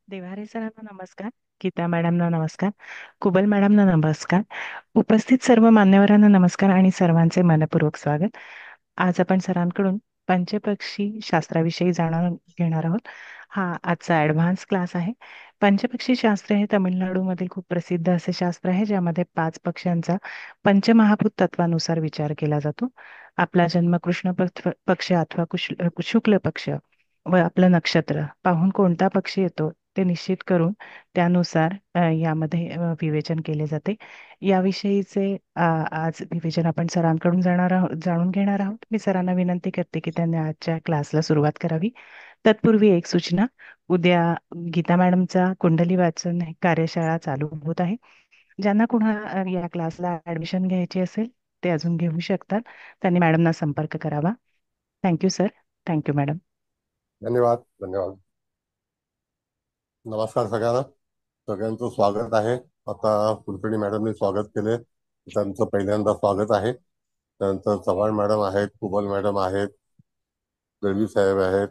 देवारे सरांना नमस्कार. गीता मॅडमना नमस्कार. कुबल मॅडमना नमस्कार. उपस्थित सर्व मान्यवरांना नमस्कार आणि सर्वांचे मनपूर्वक स्वागत. आज आपण सरांकडून पंचपक्षी शास्त्राविषयी जाणून घेणार आहोत. हा आजचा ॲडव्हान्स क्लास आहे. पंचपक्षी शास्त्र हे तामिळनाडूमधील खूप प्रसिद्ध असे शास्त्र आहे, ज्यामध्ये 5 पक्ष्यांचा पंचमहाभूत तत्वानुसार विचार केला जातो. आपला जन्म कृष्ण पक्ष अथवा शुक्ल पक्ष व आपलं नक्षत्र पाहून कोणता पक्षी येतो ते निश्चित करून त्यानुसार यामध्ये विवेचन केले जाते. याविषयीचे आज विवेचन आपण सरांकडून जाणून घेणार आहोत. मी सरांना विनंती करते की त्यांनी आजच्या क्लासला सुरुवात करावी. तत्पूर्वी एक सूचना: उद्या गीता मॅडमचा कुंडली वाचन ही कार्यशाळा चालू होत आहे. ज्यांना कुणा या क्लासला ऍडमिशन घ्यायची असेल ते अजून घेऊ शकतात. त्यांनी मॅडमना संपर्क करावा. Thank you sir. Thank you madam. धन्यवाद धन्यवाद. नमस्कार सगळ्यांना. सगळ्यांचं स्वागत आहे. आता कुलकर्णी मॅडमने स्वागत केले, त्यांचं पहिल्यांदा स्वागत आहे. त्यानंतर चव्हाण मॅडम आहेत, कुबल मॅडम आहेत, दळवी साहेब आहेत,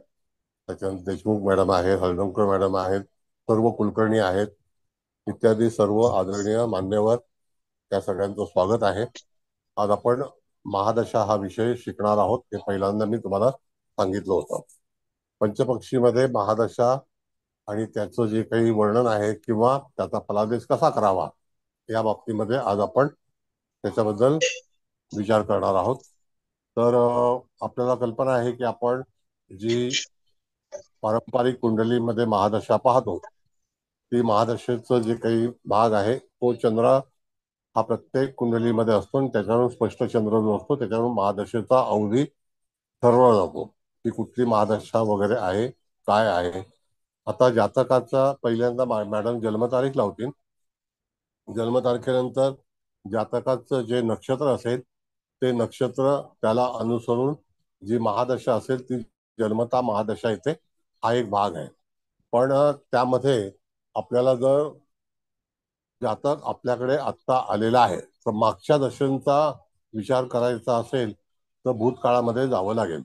त्याच्यानंतर देशमुख मॅडम आहेत, हळदणकर मॅडम आहेत, सर्व कुलकर्णी आहेत, इत्यादी सर्व आदरणीय मान्यवर, त्या सगळ्यांचं स्वागत आहे. आज आपण महादशा हा विषय शिकणार आहोत. हे पहिल्यांदा मी तुम्हाला सांगितलं होतं. पंचपक्षीमध्ये महादशा आणि त्याचं जे काही वर्णन आहे किंवा त्याचा फलादेश कसा करावा या बाबतीमध्ये आज आपण त्याच्याबद्दल विचार करणार आहोत. तर आपल्याला कल्पना आहे की आपण जी पारंपरिक कुंडलीमध्ये महादशा पाहतो, ती महादशेचं जे काही भाग आहे तो चंद्र हा प्रत्येक कुंडलीमध्ये असतो आणि त्याच्यावरून स्पष्ट चंद्र जो असतो त्याच्यावरून महादशेचा अवधी ठरवला जातो की कुठली महादशा वगैरे आहे, काय आहे. आता जातकाचा पहिल्यांदा मॅडम जन्मतारीख लावतील. जन्मतारखेनंतर जातकाचं जे नक्षत्र असेल ते नक्षत्र त्याला अनुसरून जी महादशा असेल ती जन्मता महादशा येते. हा एक भाग आहे. पण त्यामध्ये आपल्याला जर जातक आपल्याकडे आत्ता आलेला आहे तर मागच्या दशेचा विचार करायचा असेल तर भूतकाळामध्ये जावं लागेल.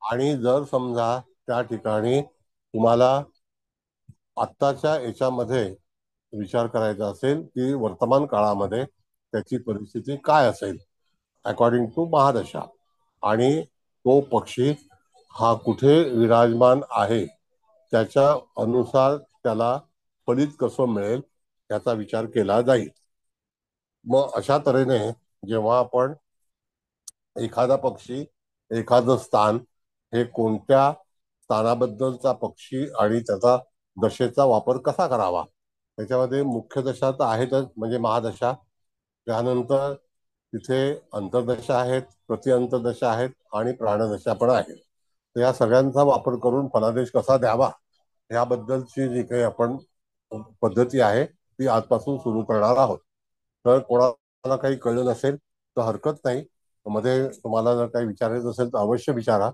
आणि जर समजा त्या ठिकाणी तुम्हाला आत्ताच्या याच्यामध्ये विचार करायचा असेल की वर्तमान काळामध्ये त्याची परिस्थिती काय असेल अकॉर्डिंग टू महादशा, आणि तो पक्षी हा कुठे विराजमान आहे त्याच्या अनुसार त्याला फलित कसं मिळेल याचा विचार केला जाईल. मग अशा तऱ्हेने जेव्हा आपण एखादा पक्षी, एखादं स्थान, हे कोणत्या स्थानाबद्दलचा पक्षी आणि त्याचा दशेचा वापर कसा करावा, त्याच्यामध्ये मुख्य दशा तर आहेतच म्हणजे महादशा. त्यानंतर तिथे अंतर्दशा आहेत, प्रतिअंतर्दशा आहेत आणि प्राणदशा पण आहेत. तर या सगळ्यांचा वापर करून फलादेश कसा द्यावा याबद्दलची जी काही आपण पद्धती आहे ती आजपासून सुरू करणार आहोत. तर कोणाला काही कळलं नसेल तर हरकत नाही, मध्ये तुम्हाला जर काही विचारायचं असेल तर अवश्य विचारा.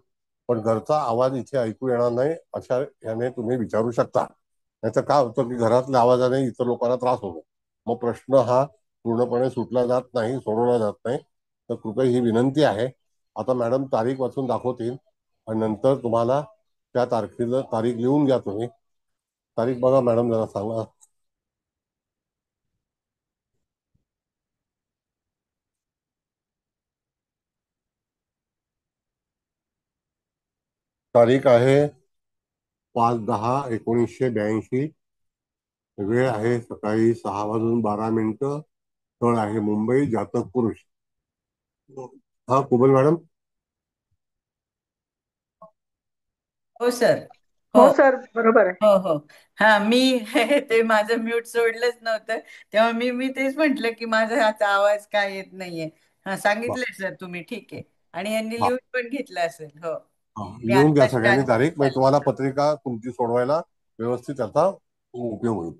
पण घरचा आवाज इथे ऐकू येणार नाही अशा याने तुम्ही विचारू शकता. नाहीतर काय होतं की घरातल्या आवाजाने इतर लोकांना त्रास होतो, मग प्रश्न हा पूर्णपणे सुटला जात नाही, सोडवला जात नाही. तर कृपया ही विनंती आहे. आता मॅडम तारीख वाचून दाखवतील आणि नंतर तुम्हाला त्या तारखेला तारीख लिहून घ्या तुम्ही. तारीख बघा मॅडम, जरा सांगा. तारीख आहे 5/10/1982. वेळ आहे सकाळी 6:12. स्थळ आहे मुंबई. जातक पुरुष. हा कुबल मॅडम. हो सर. हो हो सर, बरोबर आहे. हो हो. हा मी ते माझं म्यूट सोडलंच नव्हतं, तेव्हा मी तेच म्हंटल की माझा ह्याचा आवाज काय येत नाहीये. हा, वा, सांगितलंय सर तुम्ही, ठीक आहे. आणि यांनी हा, लिहून पण घेतलं असेल. हो, हा. मी लिहून घ्या आता सगळ्यांनी तारीख, म्हणजे चालेल. तुम्हाला पत्रिका तुमची सोडवायला व्यवस्थित त्याचा उपयोग होईल.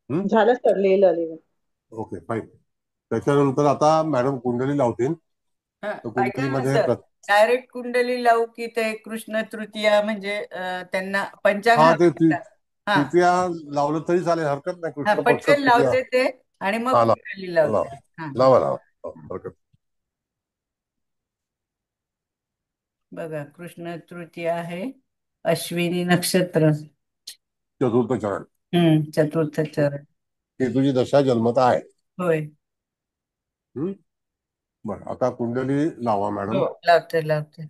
झालं सर, लिहिलं लिहिलं. Okay, fine. त्याच्यानंतर आता मॅडम कुंडली लावतील. हा, तर ऐका ना कुंडलीमध्ये सर, डायरेक्ट कुंडली लावू की ते कृष्ण तृतीया म्हणजे त्यांना पंचांग हा, ते हवं का? हा तृतीया लावलं तरी चालेल, हरकत नाही. हा, कृष्ण पक्ष पटकन तृतीया. लावते ते आणि मग हा, कुंडली लावा लावते. हा हा. लावा लावा. हो, हरकत. बघा, कृष्ण तृतीया आहे, अश्विनी नक्षत्र. चतुर्थ चरण. चतुर्थ चरण. केतूची दशा जन्मता आहे. होय. बरं, आता कुंडली लावा मॅडम. हो, लावते.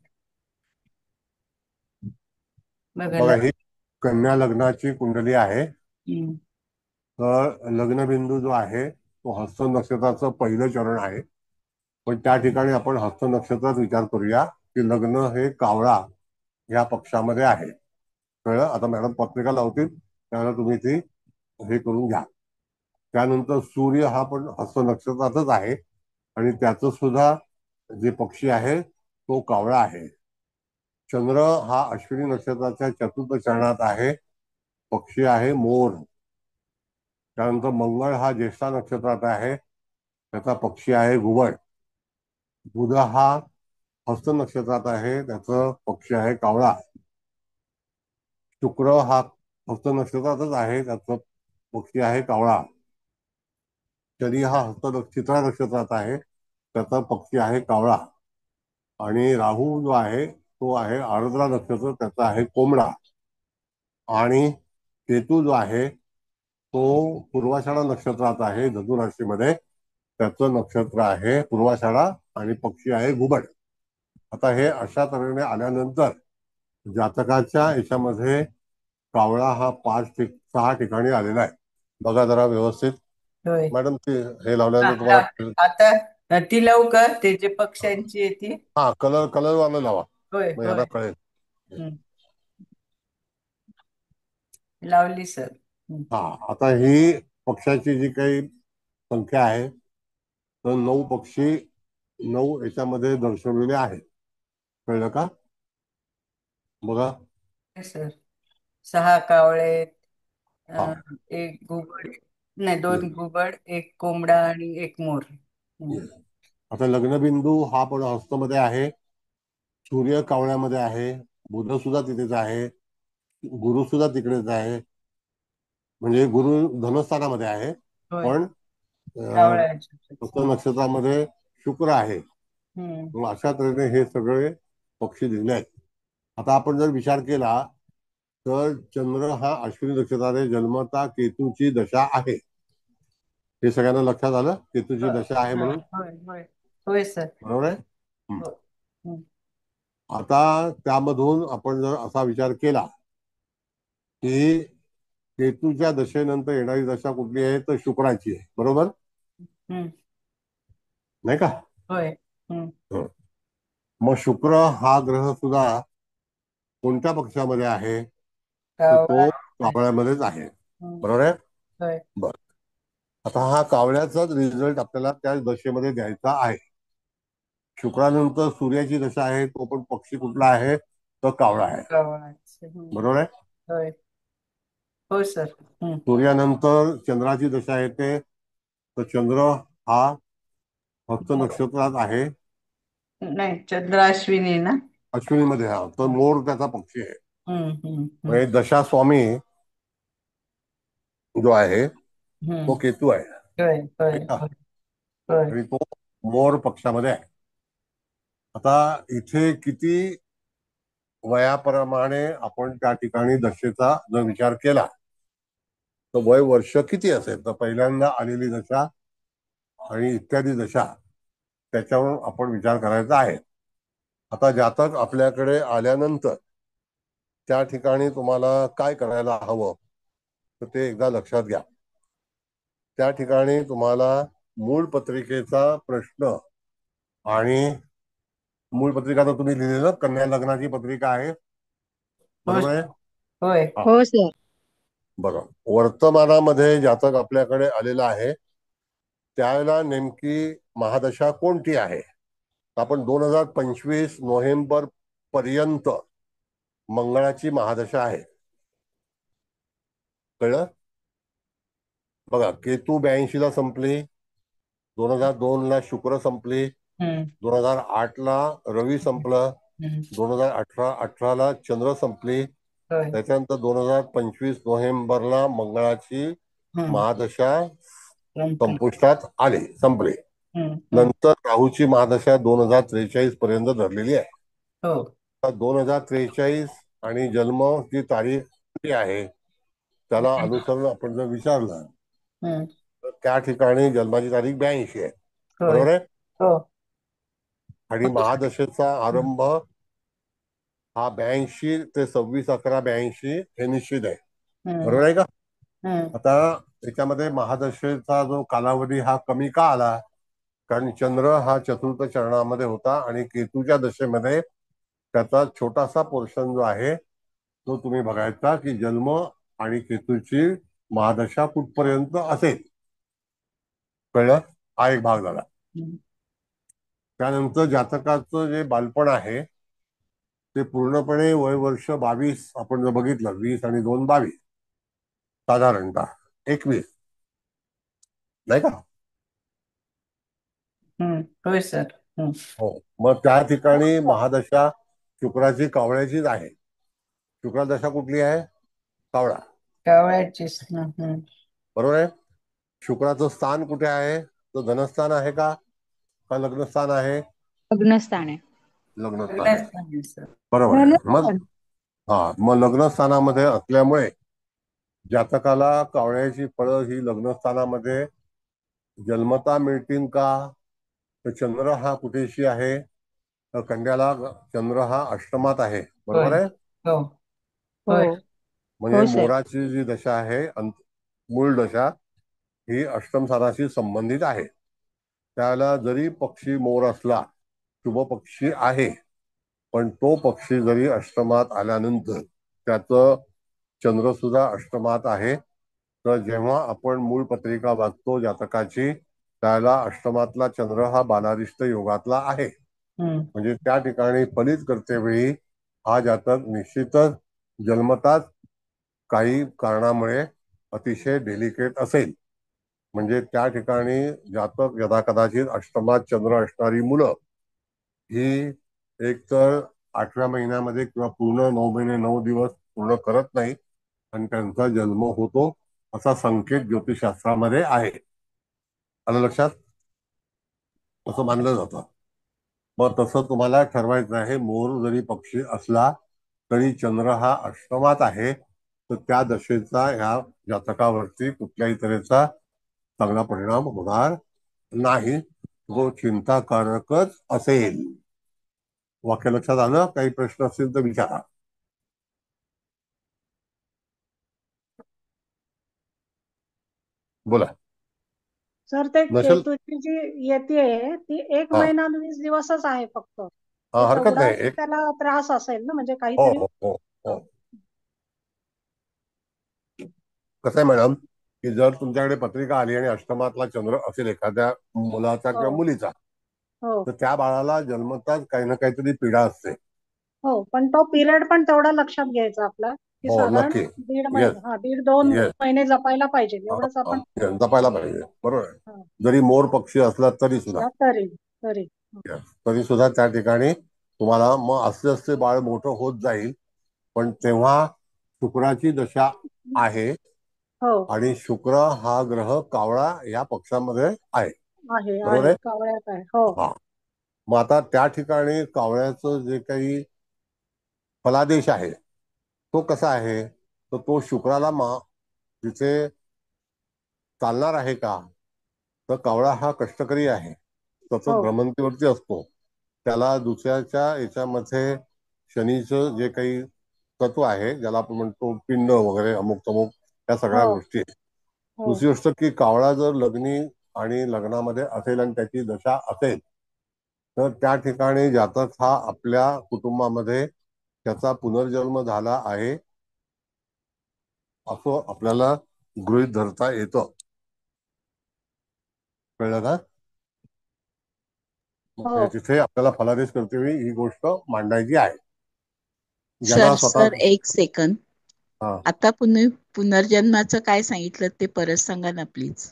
बघा बघा, ही कन्या लग्नाची कुंडली आहे. हम्म. तर लग्नबिंदू जो आहे तो हस्त नक्षत्राचं पहिलं चरण आहे. पण त्या ठिकाणी आपण हस्त नक्षत्रात विचार करूया की लग्न हे कावळा ह्या पक्षामध्ये आहे. कळलं? आता मॅडम पत्रिका लावतील त्यावेळेला तुम्ही ती हे करून घ्या. त्यानंतर सूर्य हा पण हस्त नक्षत्रातच आहे आणि त्याचं सुद्धा जे पक्षी आहे तो कावळा आहे. चंद्र हा अश्विनी नक्षत्राच्या चतुर्थ चरणात आहे, पक्षी आहे मोर. त्यानंतर मंगळ हा ज्येष्ठा नक्षत्रात आहे, त्याचा पक्षी आहे घुबड. बुध हा हस्त नक्षत्रात आहे, त्याचं पक्षी आहे कावळा. शुक्र हा हस्त नक्षत्रातच आहे, त्याचं पक्षी आहे कावळा. शनी हा चित्रा नक्षत्रात आहे, त्याचा पक्षी आहे कावळा. आणि राहू जो आहे तो आहे आर्द्रा नक्षत्र, त्याचा आहे कोंबडा. आणि केतू जो आहे तो पूर्वाषाढा नक्षत्रात आहे धनु राशीमध्ये, त्याचं नक्षत्र आहे पूर्वाषाढा आणि पक्षी आहे घुबड. आता हे अशा तऱ्हेने आल्यानंतर जातकाच्या याच्यामध्ये कावळा हा 6 ठिकाणी आलेला आहे. बघा जरा व्यवस्थित मॅडम. ते हे लावल्यानंतर तुम्हाला आता ती लवकर ते जे पक्ष्यांची आहे ती. हा, कलर वाला लावा. होय मग याला कळेल. लावली सर. हा, आता ही पक्षाची जी काही संख्या आहे तर 9 पक्षी 9 याच्यामध्ये दर्शवलेले आहेत. कळलं का? बघा सर, 6 कावळे, हा. एक घुबड, नाही 2 घुबड, एक कोंबडा आणि एक मोर. आता लग्नबिंदू हा पण हस्तमध्ये आहे, सूर्य कावळ्यामध्ये आहे, बुध सुद्धा तिथेच आहे, गुरु सुद्धा तिकडेच आहे. म्हणजे गुरु धनुस्थानामध्ये आहे, पण नक्षत्रामध्ये शुक्र आहे. अशा तऱ्हेने हे सगळे पक्षी दिले आहेत. आता आपण जर विचार केला तर चंद्र हा अश्विनी नक्षत्राने जन्मता केतूची दशा आहे. हे सगळ्यांना लक्षात आलं? केतूची दशा आहे म्हणून. होय सर. बरोबर आहे. आता त्यामधून आपण जर असा विचार केला की केतूच्या दशेनंतर येणारी दशा कुठली आहे तर शुक्राची आहे. बरोबर नाही का? होय. मग शुक्र हा ग्रह सुद्धा कोणत्या पक्षामध्ये आहे तर तो कावळ्यामध्येच आहे. बरोबर आहे. बर, आता हा कावळ्याचाच रिझल्ट आपल्याला त्या दशेमध्ये द्यायचा आहे. शुक्रानंतर सूर्याची दशा आहे, तो पण पक्षी कुठला आहे तर कावळा आहे. बरोबर आहे. हो सर. सूर्यानंतर चंद्राची दशा येते तर चंद्र हा हस्त नक्षत्रात आहे. नाही, चंद्र अश्विनी ना. अश्विनीमध्ये हा, तर मोर त्याचा पक्षी आहे. म्हणजे दशा स्वामी जो आहे तो केतू आहे आणि तो मोर पक्षामध्ये आहे. आता इथे किती वयाप्रमाणे आपण त्या ठिकाणी दशेचा जर विचार केला तर वय वर्ष किती असेल तर पहिल्यांदा आलेली दशा आणि इत्यादी दशा त्याच्यावर आपण विचार करायचा आहे. आता जातक आपल्याकडे आल्यानंतर त्या ठिकाणी तुम्हाला काय करायला हवं तर ते एकदा लक्षात घ्या. त्या ठिकाणी तुम्हाला मूळ पत्रिकेचा प्रश्न आणि मूळ पत्रिका तर तुम्ही लिहिलेलं कन्या लग्नाची पत्रिका आहे. बरोबर आहे. हो सर. बरोबर. वर्तमानामध्ये जातक आपल्याकडे आलेला आहे त्यावेळेला नेमकी महादशा कोणती आहे. आपण 2025 नोव्हेंबर पर्यंत मंगळाची महादशा आहे. कळलं? बघा, केतू 82 ला संपली, 2002 ला शुक्र संपली, 2008 ला रवी संपलं, 2018 ला चंद्र संपली, त्याच्यानंतर 2025 नोव्हेंबरला मंगळाची महादशा संपुष्टात आली, संपली. नंतर राहूची महादशा 2043 पर्यंत धरलेली आहे. 2043 आणि जन्म जी तारीख आहे त्याला अनुसरून आपण जर विचारलं हम्म. तर त्या ठिकाणी जन्माची तारीख 82 आहे. होय. बरोबर आहे. हो. आणि महादशेचा आरंभ हा 82 ते 26/11/82 हे निश्चित आहे. बरोबर आहे का. आता याच्यामध्ये महादशेचा जो कालावधी हा कमी का आला, कारण चंद्र हा चतुर्थ चरणामध्ये होता आणि केतूच्या दशेमध्ये त्याचा छोटासा पोर्शन जो आहे तो तुम्ही बघायचा की जन्म आणि केतूची महादशा कुठपर्यंत असेल. कळलं. हा एक भाग झाला. त्यानंतर जातकाचं जे बालपण आहे ते पूर्णपणे वय वर्ष 22 आपण जर बघितलं, 20 आणि 2 22 साधारणतः 21 नाही का. होय सर. हो. मग त्या ठिकाणी महादशा शुक्राची कावळ्याचीच आहे. शुक्रदशा कुठली आहे. कावळा. कावळ्याचीच. बरोबर आहे. शुक्राचं स्थान कुठे आहे. तो धनस्थान आहे का लग्नस्थान आहे. लग्नस्थान आहे. लग्नस्थान आहे. बरोबर आहे. मग मग लग्नस्थानामध्ये असल्यामुळे जातकाला कावळ्याची फळं ही लग्नस्थानामध्ये जन्मता मिळतील का. तर चंद्र हा कुठेशी आहे. तर कन्याला चंद्र हा अष्टमात आहे. बरोबर आहे. म्हणजे मोराची जी दशा आहे मूळ दशा ही अष्टम स्थानाशी संबंधित आहे. त्याला जरी पक्षी मोर असला शुभ पक्षी आहे, पण तो पक्षी जरी अष्टमात आल्यानंतर त्याचं चंद्र सुद्धा अष्टमात आहे. तर जेव्हा आपण मूळ पत्रिका वाचतो जातकाची त्याला अष्टमातला चंद्र हा बालारिष्ट योगातला आहे. म्हणजे त्या ठिकाणी फलित करतेवेळी हा जातक निश्चितच जन्मताच काही कारणामुळे अतिशय डेलिकेट असेल. म्हणजे त्या ठिकाणी जातक यदा कदाचित अष्टमात चंद्र असणारी मुलं ही एकतर 8व्या महिन्यामध्ये किंवा पूर्ण 9 महिने 9 दिवस पूर्ण करत नाही आणि त्यांचा जन्म होतो असा संकेत ज्योतिषशास्त्रामध्ये आहे. आलं लक्षात. असं मानलं जातं. मग तसं तुम्हाला ठरवायचं आहे. मोर जरी पक्षी असला तरी चंद्र हा अष्टमात आहे, तर त्या दशेचा ह्या जातकावरती कुठल्याही तऱ्हेचा चांगला परिणाम होणार नाही. तो चिंताकारकच असेल. वाक्य लक्षात आलं. काही प्रश्न असतील तर विचारा. बोला. सर ते नसेल केतूची जी येते ती 1 महिना 20 दिवसच आहे फक्त. हरकत नाही. तेवढाच त्याला त्रास असेल ना, म्हणजे हो काहीतरी. हो हो हो. कसं आहे मॅडम की जर तुमच्याकडे पत्रिका आली आणि अष्टमातला चंद्र असेल एखाद्या मुलाचा किंवा मुलीचा, तर त्या बाळाला जन्मताच काही ना काहीतरी पीडा असते. हो, पण तो पिरियड पण तेवढा लक्षात घ्यायचा आपला की साधारण नक्की. 1.5 महिना 1.5-2 महिने जपायला पाहिजे. एवढंच आपण जपायला पाहिजे. बरोबर आहे. जरी मोर पक्षी असला तरी सुद्धा त्या ठिकाणी तुम्हाला मग असले असले बाळ मोठं होत जाईल. पण तेव्हा शुक्राची दशा आहे आणि शुक्र हा ग्रह कावळा या पक्षामध्ये आहे. बरोबर आहे. कावळ्यात आहे. मग आता त्या ठिकाणी कावळ्याचं जे काही फलादेश आहे तो कसा आहे. तर तो शुक्राला तिथे चालणार आहे का. तर कावळा हा कष्टकरी आहे. सतत भ्रमंतीवरती असतो. त्याला दुसऱ्याच्या याच्यामध्ये शनीचं जे काही तत्व आहे ज्याला आपण म्हणतो पिंड वगैरे अमुक तमुक या सगळ्या गोष्टी. दुसरी गोष्ट की कावळा जर लग्नी आणि लग्नामध्ये असेल आणि त्याची दशा असेल तर त्या ठिकाणी जातक हा आपल्या कुटुंबामध्ये त्याचा पुनर्जन्म झाला आहे असं आपल्याला गृहीत धरता येतं. कळलं का. तिथे आपल्याला फलादेश करतेवेळी ही गोष्ट मांडायची आहे. सर एक सेकंद. आता पुनर्जन्माचं काय सांगितलं ते परत सांगा ना प्लीज.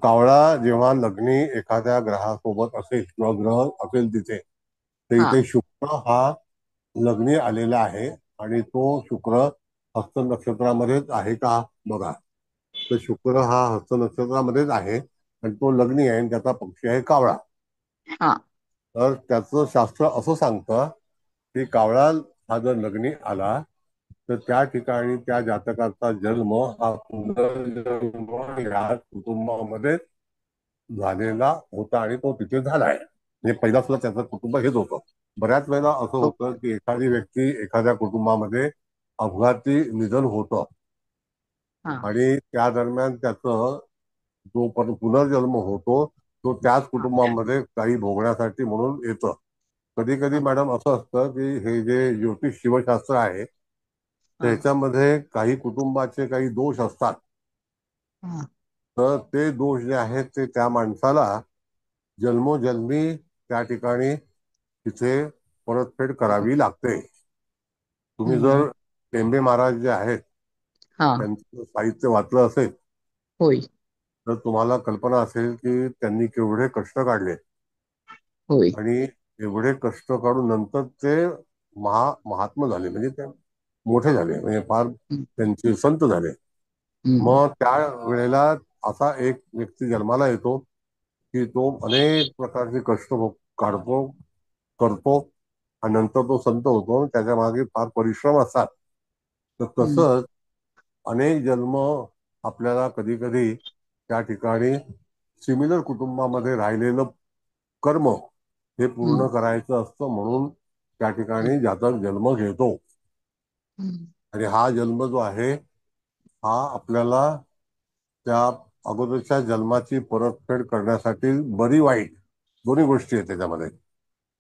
कावळा जेव्हा लग्नी एखाद्या ग्रहासोबत असेल किंवा ग्रह असेल तिथे तर इथे शुक्र हा लग्नी आलेला आहे आणि तो शुक्र हस्त नक्षत्रामध्येच आहे का बघा. तर शुक्र हा हस्त नक्षत्रामध्येच आहे आणि तो लग्नी आहे आणि त्याचा पक्षी आहे कावळा. तर त्याचं शास्त्र असं सांगतं की कावळा हा जर लग्नी आला तर त्या ठिकाणी त्या जातकाचा जन्म हा पुनर्जन्म या कुटुंबामध्ये झालेला होता आणि तो तिथे झालाय. म्हणजे पहिला सुद्धा त्याचं कुटुंब हेच होतं. बऱ्याच वेळेला असं होतं की एखादी व्यक्ती एखाद्या कुटुंबामध्ये अपघाती निधन होतं आणि त्या दरम्यान त्याचं जो पुनर्जन्म होतो तो त्याच कुटुंबामध्ये काही भोगण्यासाठी म्हणून येतं. कधी कधी मॅडम असं असतं की हे जे ज्योतिष शिवशास्त्र आहे त्याच्यामध्ये काही कुटुंबाचे काही दोष असतात. तर ते दोष जे आहेत ते त्या माणसाला जन्मोजन्मी त्या ठिकाणी तिथे परतफेड करावी लागते. तुम्ही जर टेंबे महाराज जे आहेत त्यांचं साहित्य वाचलं असेल होय तर तुम्हाला कल्पना असेल की त्यांनी केवढे कष्ट काढले होय आणि एवढे कष्ट काढून नंतर ते महात्मा झाले. म्हणजे ते मोठे झाले, म्हणजे फार त्यांचे संत झाले. मग त्या वेळेला असा एक व्यक्ती जन्माला येतो की तो अनेक प्रकारचे कष्ट काढतो करतो आणि नंतर तो संत होतो. त्याच्या मागे फार परिश्रम असतात. तर तसंच अनेक जन्म आपल्याला कधी कधी त्या ठिकाणी सिमिलर कुटुंबामध्ये राहिलेलं कर्म हे पूर्ण करायचं असतं, म्हणून त्या ठिकाणी जातक जन्म घेतो. आणि हा जन्म जो आहे हा आपल्याला त्या अगोदरच्या जन्माची परतफेड करण्यासाठी बरी वाईट दोन्ही गोष्टी आहेत त्याच्यामध्ये.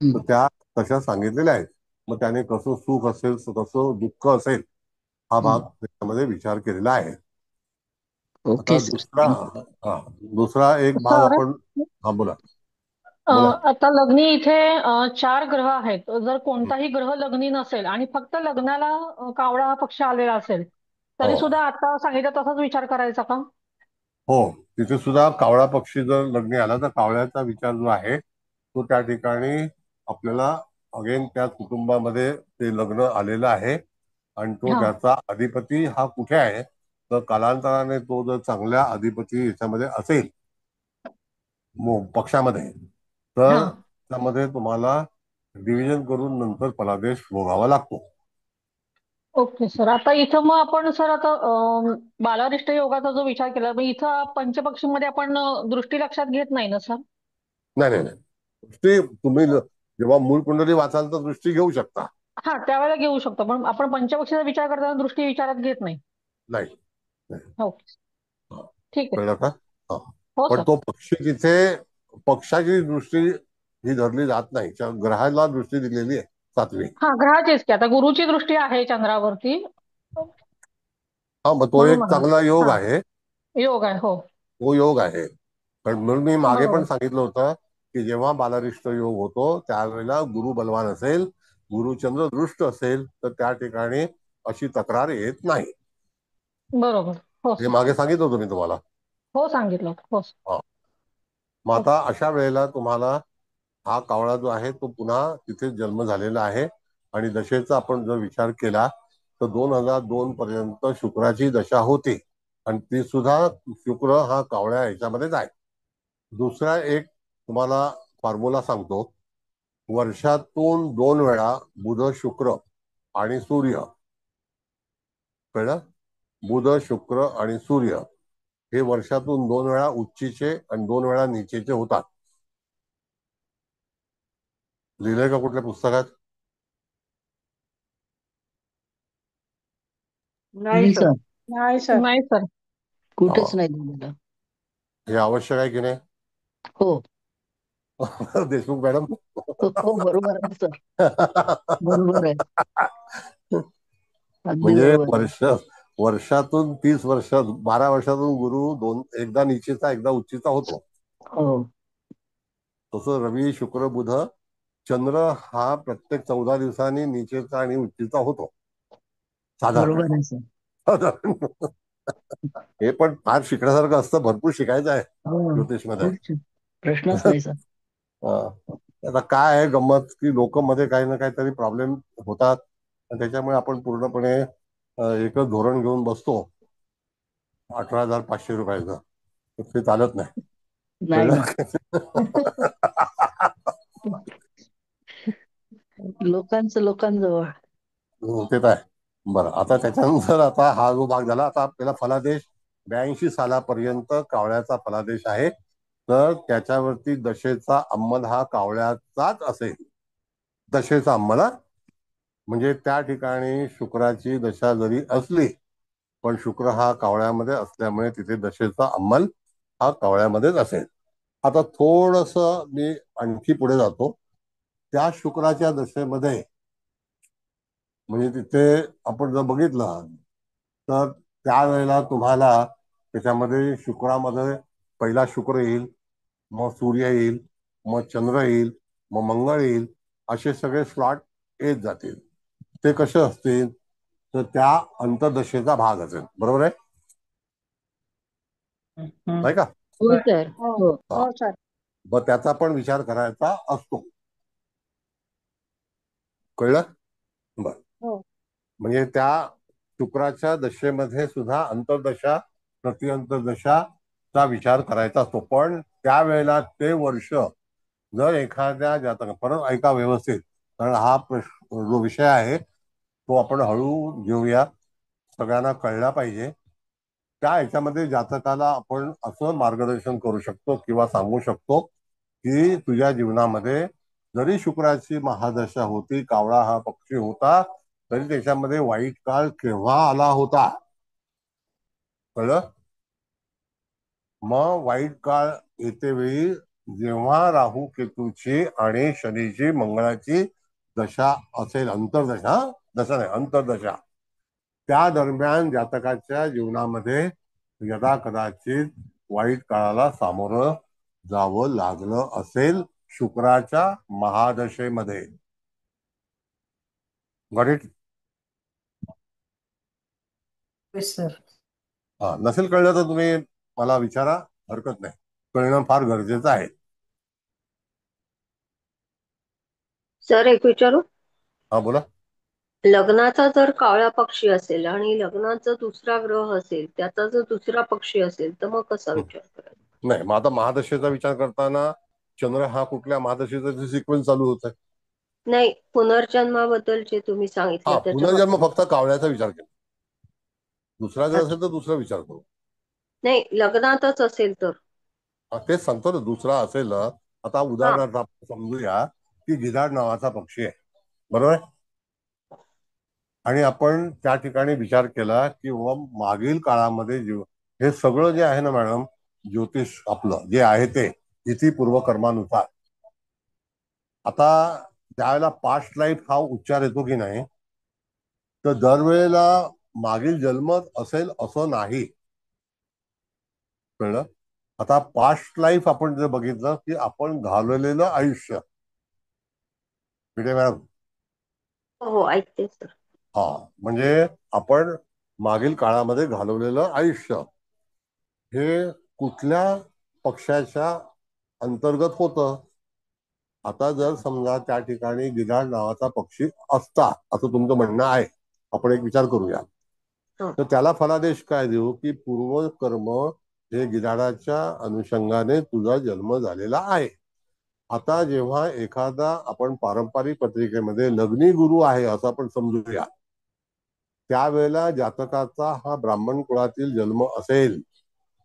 तर त्या तशा सांगितलेल्या आहेत. मग त्याने कसं सुख असेल कसं दुःख असेल हा भाग त्याच्यामध्ये विचार केलेला आहे. आता दुसरा एक भाग सर आपण बोला बोला. आता लग्नी इथे 4 ग्रह आहेत. जर कोणताही ग्रह लग्नी नसेल आणि फक्त लग्नाला कावळा हा पक्ष आलेला असेल तरी सुद्धा आता सांगितलं तसाच विचार करायचा का? हो, तिथे सुद्धा कावळा पक्षी जर लग्नी आला तर कावळ्याचा विचार जो आहे तो त्या ठिकाणी आपल्याला अगेन त्या कुटुंबामध्ये ते लग्न आलेलं आहे आणि तो त्याचा अधिपती हा कुठे आहे तर कालांतराने तो जर चांगल्या अधिपती याच्यामध्ये असेल पक्षामध्ये तर त्यामध्ये तुम्हाला डिव्हिजन करून नंतर फलादेश भोगावा लागतो. Okay sir. आता इथं मग आपण सर आता बालारिष्ट योगाचा जो विचार केला मग इथं पंचपक्षीमध्ये आपण दृष्टी लक्षात घेत नाही ना सर? नाही नाही नाही, दृष्टी तुम्ही जेव्हा मूळ कुंडली वाचाल तर दृष्टी घेऊ शकता. त्यावेळेला घेऊ शकतो पण आपण पंचपक्षीचा विचार करताना दृष्टी विचारात घेत नाही. नाही. ओके ठीक आहे. कळलं का? हो पण सर. तो पक्षी तिथे पक्षाची दृष्टी ही धरली जात नाही, ग्रहाला दृष्टी दिलेली आहे 7वी. ग्रहाचीच की आता गुरुची दृष्टी आहे चंद्रावरती. मग तो एक चांगला योग आहे. योग आहे हो. तो योग आहे. कारण म्हणून मी मागे पण बरोबर. सांगितलं होतं की जेव्हा बालारिष्ट योग होतो त्यावेळेला गुरु बलवान असेल, गुरुचंद्र दृष्ट असेल तर त्या ठिकाणी अशी तक्रार येत नाही. बरोबर हो हे मागे सांगितलं होतं मी तुम्हाला. हो सांगितलं हो. मग आता अशा वेळेला तुम्हाला हा कावळा जो आहे तो पुन्हा तिथे जन्म झालेला आहे आणि दशेचा आपण जर विचार केला तर 2002 पर्यंत शुक्राची दशा होती आणि ती सुद्धा शुक्र हा कावळ्या ह्याच्यामध्येच आहे. दुसरा एक तुम्हाला फॉर्म्युला सांगतो. वर्षातून 2 वेळा बुध शुक्र आणि सूर्य, कळलं? बुध शुक्र आणि सूर्य हे वर्षातून 2 वेळा उच्चीचे आणि 2 वेळा नीचेचे होतात. लिहिलंय का कुठल्या पुस्तकात? नाही सर. नाही सर. नाही सर. कुठेच नाही दिलेलं. हे आवश्यक आहे की नाही? हो देशमुख मॅडम. हो बरोबर आहे सर. बरोबर आहे. अगदी म्हणजे बरोबर. वर्षातून 30 वर्ष 12 वर्षातून गुरु एकदा नीचेचा एकदा उच्चीचा होतो. हो तसं रवी शुक्र बुध चंद्र हा प्रत्येक 14 दिवसांनी नीचेचा आणि उच्चीचा होतो साधारण. बरोबर आहे सर. हे पण फार शिकण्यासारखं असतं, भरपूर शिकायचं आहे हो ज्योतिषमध्ये. प्रश्नच नाही सर. आता काय आहे गंमत की लोक मध्ये काही ना काहीतरी प्रॉब्लेम होतात आणि त्याच्यामुळे आपण पूर्णपणे एकच धोरण घेऊन बसतो 18,500 रुपयाचं. ते चालत नाही. नाही ना. लोकांचं लोकांजवळ. ते काय बरं, आता त्याच्यानंतर आता हा जो भाग झाला, आता आपल्याला फलादेश 82 सालापर्यंत कावळ्याचा फलादेश आहे. तर त्याच्यावरती दशेचा अंमल हा कावळ्याचाच असेल. दशेचा अंमल, म्हणजे त्या ठिकाणी शुक्राची दशा जरी असली पण शुक्र हा कावळ्यामध्ये असल्यामुळे तिथे दशेचा अंमल हा कावळ्यामध्येच असेल. आता थोडस मी आणखी पुढे जातो. त्या शुक्राच्या दशेमध्ये म्हणजे तिथे आपण जर बघितलं तर त्यावेळेला तुम्हाला त्याच्यामध्ये शुक्रामध्ये पहिला शुक्र येईल, मग सूर्य येईल, मग चंद्र येईल, मग मंगळ येईल, असे सगळे स्लॉट येत जातील. ते कसे असतील तर त्या अंतर्दशेचा भाग असेल. बरोबर आहे? नाही का? हो सर. हो हो. हो सर. मग त्याचा पण विचार करायचा असतो. कळलं? बर. हो. म्हणजे त्या शुक्राच्या दशेमध्ये सुद्धा अंतर्दशा प्रतिअंतर्दशाचा विचार करायचा असतो. पण त्यावेळेला ते वर्ष जर एखाद्या जातका, परत ऐका व्यवस्थित, कारण हा जो विषय आहे तो आपण हळू घेऊया, सगळ्यांना कळला पाहिजे. त्या ह्याच्यामध्ये जातकाला आपण असं मार्गदर्शन करू शकतो किंवा सांगू शकतो की तुझ्या जीवनामध्ये जरी शुक्राची महादशा होती, कावळा हा पक्षी होता, तरी त्याच्यामध्ये वाईट काळ केव्हा आला होता. कळलं? मग वाईट काळ येते वेळी जेव्हा राहू केतूची आणि शनीची मंगळाची दशा असेल, अंतर्दशा, दशा नाही अंतर्दशा, त्या दरम्यान जातकाच्या जीवनामध्ये यदा कदाचित वाईट काळाला सामोरं जावं लागलं असेल शुक्राच्या महादशेमध्ये. Got sir. हा, नसेल कळलं तर तुम्ही मला विचारा, हरकत नाही. कळणं फार गरजेचं आहे. सर एक विचारू? हा बोला. लग्नाचा जर कावळा पक्षी असेल आणि लग्नात जर दुसरा ग्रह असेल, त्याचा जर दुसरा पक्षी असेल, तर मग कसा विचार करायचा? नाही, मग आता महादशेचा विचार करताना चंद्र हा कुठल्या महादशेचा सिक्वेन्स चालू होत आहे? नाही, पुनर्जन्माबद्दल तुम्ही सांगितलं हा, पुनर्जन्म त्याच्याबद्दल. फक्त कावळ्याचा विचार केला. दुसरा जर असेल तर दुसरा विचार करू. नाही, लग्नातच असेल तर. तेच सांगतो ना, दुसरा असेल ना. आता उदाहरणार्थ आपण समजूया की गिधाड नावाचा पक्षी आहे, बरोबर आहे? आणि आपण त्या ठिकाणी विचार केला की मागील काळामध्ये हे सगळं जे आहे ना मॅडम, ज्योतिष आपलं जे आहे ते इति पूर्वकर्मानुसार. आता ज्यावेळेला पास्ट लाईफ हा उच्चार येतो की नाही, तर दरवेळेला मागील जन्मच असेल असं नाही. कळलं? आता पास्ट लाईफ आपण जर बघितलं की आपण घालवलेलं आयुष्य, मॅडम. हो, ऐकते सर. हा, म्हणजे आपण मागील काळामध्ये घालवलेलं आयुष्य हे कुठल्या पक्षाच्या अंतर्गत होतं. आता जर समजा त्या ठिकाणी गिधाड नावाचा पक्षी असता, असं तुमचं म्हणणं आहे, आपण एक विचार करूया. तर त्याला फलादेश काय देऊ की पूर्वकर्म हे गिधाडाच्या अनुषंगाने तुझा जन्म झालेला आहे. आता जेव्हा एखादा आपण पारंपरिक पत्रिकेमध्ये लग्नी गुरु आहे असं आपण समजूया, त्यावेळेला जातकाचा हा ब्राह्मण कुळातील जन्म असेल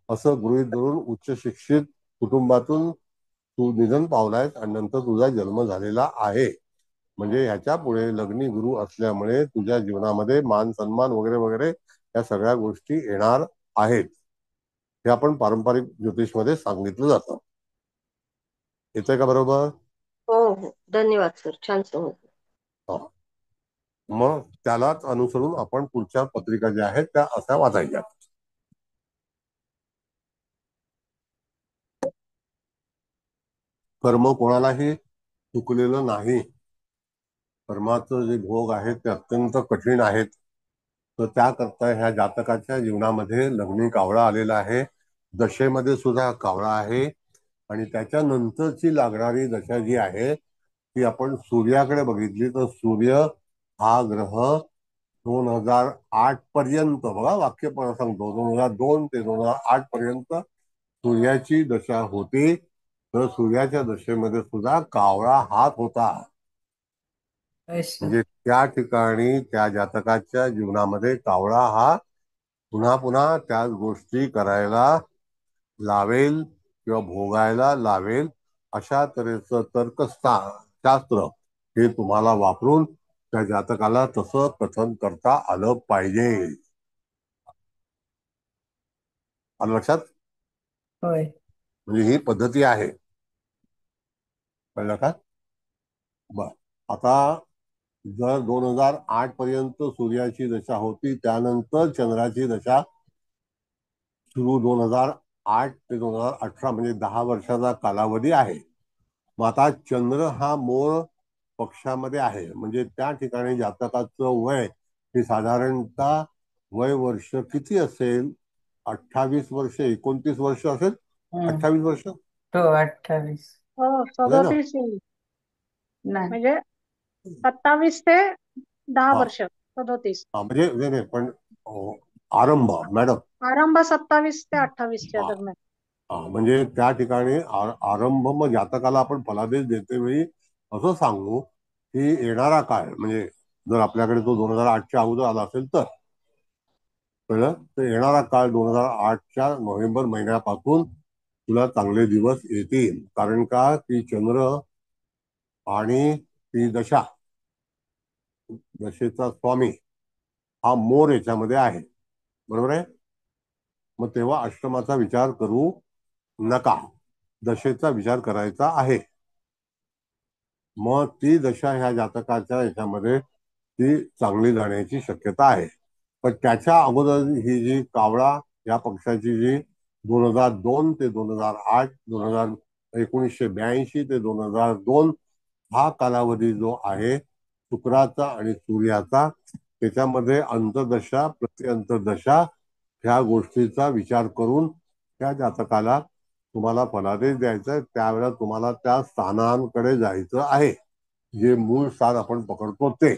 असं गृहीत धरून उच्च शिक्षित कुटुंबातून तू निधन पावलायस आणि नंतर तुझा जन्म झालेला आहे. म्हणजे ह्याच्या पुढे लग्नी गुरु असल्यामुळे तुझ्या जीवनामध्ये मान सन्मान वगैरे वगैरे या सगळ्या गोष्टी येणार आहेत. हे आपण पारंपरिक ज्योतिषमध्ये सांगितलं जातं. येतंय का बरोबर? हो हो, धन्यवाद सर, छान सांगितलं. मग त्यालाच अनुसरून आपण पुढच्या पत्रिका ज्या आहेत त्या अशा वाचायच्या. कर्म कोणालाही चुकलेलं नाही. कर्माचं जे भोग आहेत ते अत्यंत कठीण आहेत. तर त्याकरता ह्या जातकाच्या जीवनामध्ये लग्नी कावळा आलेला आहे, दशेमध्ये सुद्धा कावळा आहे. आणि त्याच्यानंतरची लागणारी दशा जी आहे ती आपण सूर्याकडे बघितली तर सूर्य हा ग्रह 2008 पर्यंत, बघा वाक्य पण सांगतो, 2002 ते 2008 पर्यंत सूर्याची दशा होती. तर सूर्याच्या दशेमध्ये सुद्धा कावळा हात होता. म्हणजे त्या ठिकाणी त्या जातकाच्या जीवनामध्ये कावळा हा पुन्हा पुन्हा त्याच गोष्टी करायला लावेल किंवा भोगायला लावेल, अशा तऱ्हेचं तर्कशास्त्र हे तुम्हाला वापरून त्या जातकाला तसं कथन करता आलं पाहिजे. आलं लक्षात? होय. म्हणजे ही पद्धती आहे. कळलं का? बर. आता जर 2008 पर्यंत सूर्याची दशा होती, त्यानंतर चंद्राची दशा सुरू 2008 ते 2018 म्हणजे 10 वर्षाचा कालावधी आहे. मग आता चंद्र हा मोर पक्षामध्ये आहे, म्हणजे त्या ठिकाणी जातकाचं वय हे साधारणतः वय वर्ष किती असेल? 28 वर्ष, 29 वर्ष असेल. 28 वर्ष, हो 28. हो है ना? 37 येईल. नाही म्हणजे 27 ते 10 हा वर्ष 37. म्हणजे नाही, पण आरंभ मॅडम आरंभ 27 ते 28 च्या दरम्यान. म्हणजे त्या ठिकाणी आरंभ, मग जातकाला आपण फलादेश देते वेळी असं सांगू की येणारा काळ, म्हणजे जर आपल्याकडे तो 2008च्या अगोदर आला असेल तर कळलं, तर येणारा काळ 2008च्या नोव्हेंबर महिन्यापासून तुला चांगले दिवस येतील. कारण का की चंद्र आणि ती दशेचा स्वामी हा मोर याच्यामध्ये आहे, बरोबर आहे. मग तेव्हा अष्टमाचा विचार करू नका, दशेचा विचार करायचा आहे. मग ती दशा ह्या जातकाच्या याच्यामध्ये ती चांगली जाण्याची शक्यता आहे. पण त्याच्या अगोदर ही जी कावळा या पक्षाची जी 2002 ते 2008, 1982 ते 2002 हा कालावधी जो आहे शुक्राचा आणि सूर्याचा, त्याच्यामध्ये अंतर्दशा प्रत्यंतर्दशा ह्या गोष्टीचा विचार करून त्या जातकाला तुम्हाला फलादेश द्यायचा आहे. त्यावेळेला तुम्हाला त्या स्थानांकडे जायचं आहे, जे मूळ स्थान आपण पकडतो ते.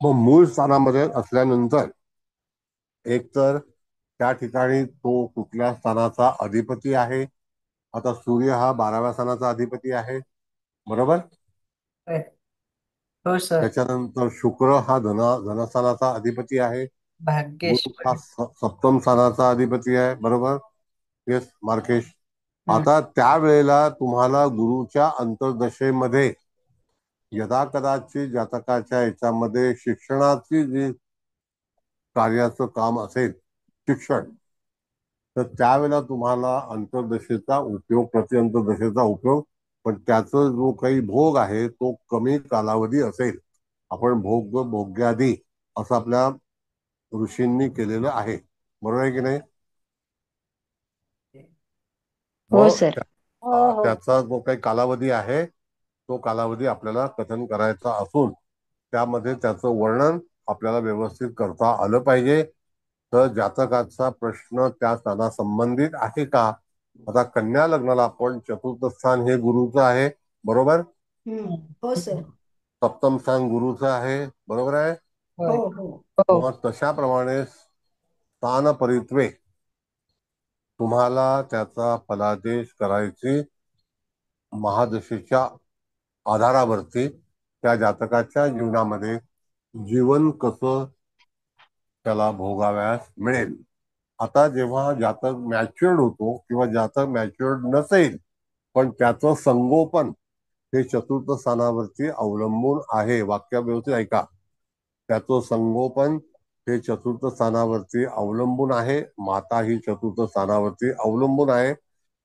मग मूळ स्थानामध्ये असल्यानंतर एक तर त्या ठिकाणी तो कुठल्या स्थानाचा अधिपती आहे. आता सूर्य हा 12व्या स्थानाचा अधिपती आहे, बरोबर. हो सर. त्याच्यानंतर शुक्र हा धनस्थानाचा अधिपती आहे. भाग्येश गुरु हा सप्तम स्थानाचा अधिपती आहे, बरोबर. येस मार्केश. आता त्यावेळेला तुम्हाला गुरुच्या अंतर्दशेमध्ये यदा कदाचित जातकाच्या याच्यामध्ये शिक्षणाची जी कार्याचं काम असेल, शिक्षण, तर त्यावेळेला तुम्हाला अंतर्दशेचा उपयोग, प्रत्यंतर्दशेचा उपयोग, पण त्याचा जो काही भोग आहे तो कमी कालावधी असेल. आपण भोग्यादी असं आपल्या ऋषींनी केलेलं आहे, बरोबर आहे की नाही. हो सर. त्याचा जो काही कालावधी आहे तो कालावधी आपल्याला कथन करायचा असून त्यामध्ये त्याचं वर्णन आपल्याला व्यवस्थित करता आलं पाहिजे. तर जातकाचा प्रश्न त्या स्थाना संबंधित आहे का. आता कन्या लग्नाला आपण चतुर्थ स्थान हे गुरुचं आहे, बरोबर. हो सर. सप्तम स्थान गुरुचं आहे, बरोबर आहे. मग तशाप्रमाणे स्थान परित्वे तुम्हाला त्याचा फलादेश करायची महादशेच्या आधारावरती त्या जातकाच्या जीवनामध्ये जीवन कसं त्याला भोगाव्यास मिळेल. आता जेव्हा जातक मॅच्युअर्ड होतो किंवा जातक मॅच्युअर्ड नसेल पण त्याचं संगोपन हे चतुर्थ स्थानावरती अवलंबून आहे. वाक्य व्यवस्थित ऐका. त्याचं संगोपन हे चतुर्थ स्थानावरती अवलंबून आहे. माता ही चतुर्थ स्थानावरती अवलंबून आहे.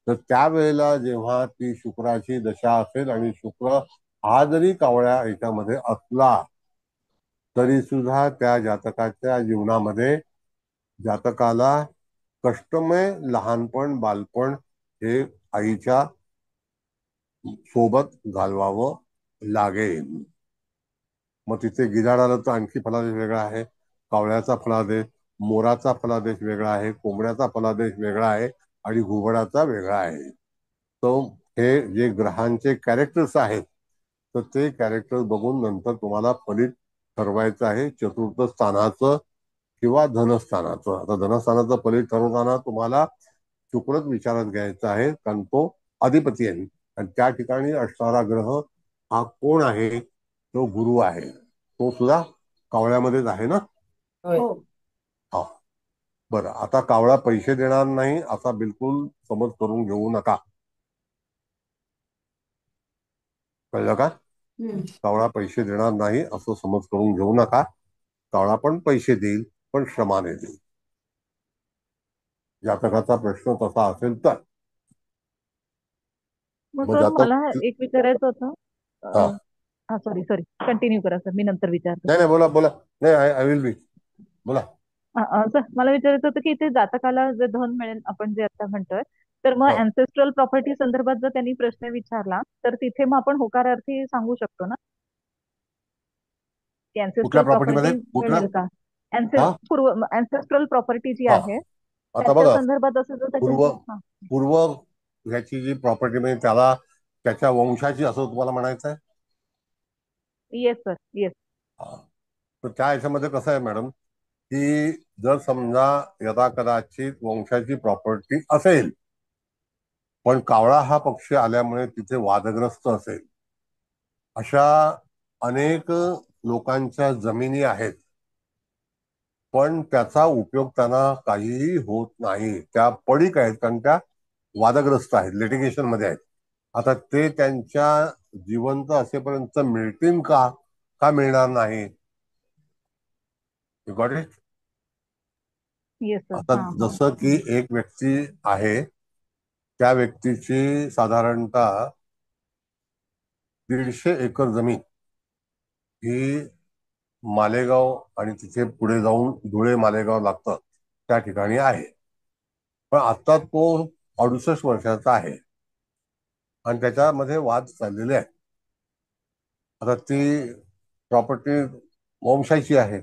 तर त्यावेळेला जेव्हा ती शुक्राची दशा असेल आणि शुक्र हा जरी कावळ्या याच्यामध्ये असला तरी सुद्धा त्या जातकाच्या जीवनामध्ये जातकाला कष्टमय लहानपण, बालपण हे आईच्या सोबत घालवावं लागेल. मग तिथे गिधाड आलं तर आणखी फलादेश वेगळा आहे, कावळ्याचा फलादेश, मोराचा फलादेश वेगळा आहे, कोंबड्याचा फलादेश वेगळा आहे आणि घुबडाचा वेगळा आहे. तो हे जे ग्रहांचे कॅरेक्टर्स आहेत तर ते कॅरेक्टर्स बघून नंतर तुम्हाला फलित ठरवायचं आहे चतुर्थ स्थानाचं किंवा धनस्थानाचं. आता धनस्थानाचं फलित ठरवताना तुम्हाला शुक्रच विचारात घ्यायचा आहे, कारण तो अधिपती आहे आणि त्या ठिकाणी असणारा ग्रह हा कोण आहे, तो गुरु आहे. तो सुद्धा कावळ्यामध्येच आहे ना? होय. हा, बरं. आता कावळा पैसे देणार नाही असा बिलकुल समज करून घेऊ नका. कळलं का? कावळा पैसे देणार नाही असं समज करून घेऊ नका. कावळा पण पैसे देईल, पण श्रमाने देईल. जातकाचा प्रश्न तसा असेल तर. मग मग सर मला जातक एक विचारायचं होतं. हा हा सॉरी सॉरी कंटिन्यू करा सर, मी नंतर विचारते. नाही नाही, बोला बोला. नाही, आय विल बी. बोला. सर मला विचारायचं होतं की ते जातकाला जे धन मिळेल आपण जे आता म्हणतोय, तर मग हा. अँसेस्ट्रल प्रॉपर्टी संदर्भात जर त्यांनी प्रश्न विचारला तर तिथे मग आपण होकारार्थी सांगू शकतो ना की कुठल्या अँसेस्ट्रल प्रॉपर्टीमध्ये प्रॉपर्टी कुठल्या? मिळेल का? हा अँसेस्ट्रल प्रॉपर्टी जी हा आहे आता त्याच्या बघा, संदर्भात असं जर पूर्व त्याच्या पूर्व ह्याची जी प्रॉपर्टी म्हणजे त्याला त्याच्या वंशाची असं तुम्हाला म्हणायचं आहे? Yes sir yes. तर त्या ह्याच्यामध्ये कसं आहे मॅडम, की जर समजा यदा कदाचित वंशाची प्रॉपर्टी असेल, पण कावळा हा पक्षी आल्यामुळे तिथे वादग्रस्त असेल, अशा अनेक लोकांच्या जमिनी आहेत, पण त्याचा उपयोग त्यांना काहीही होत नाही. त्या पडीक आहेत, कारण त्या वादग्रस्त आहेत, लिटिगेशन मध्ये आहेत. आता ते त्यांच्या जिवंत असेपर्यंत मिळतील का? का मिळणार नाही? You got it? Yes sir. आता जसं की एक व्यक्ती आहे, त्या व्यक्तीची साधारणतः 150 एकर जमीन ही मालेगाव आणि तिथे पुढे जाऊन धुळे मालेगाव लागतं त्या ठिकाणी आहे. पण आता तो 68 वर्षाचा आहे आणि त्याच्यामध्ये वाद चाललेले आहेत. आता ती प्रॉपर्टी वंशाची आहे,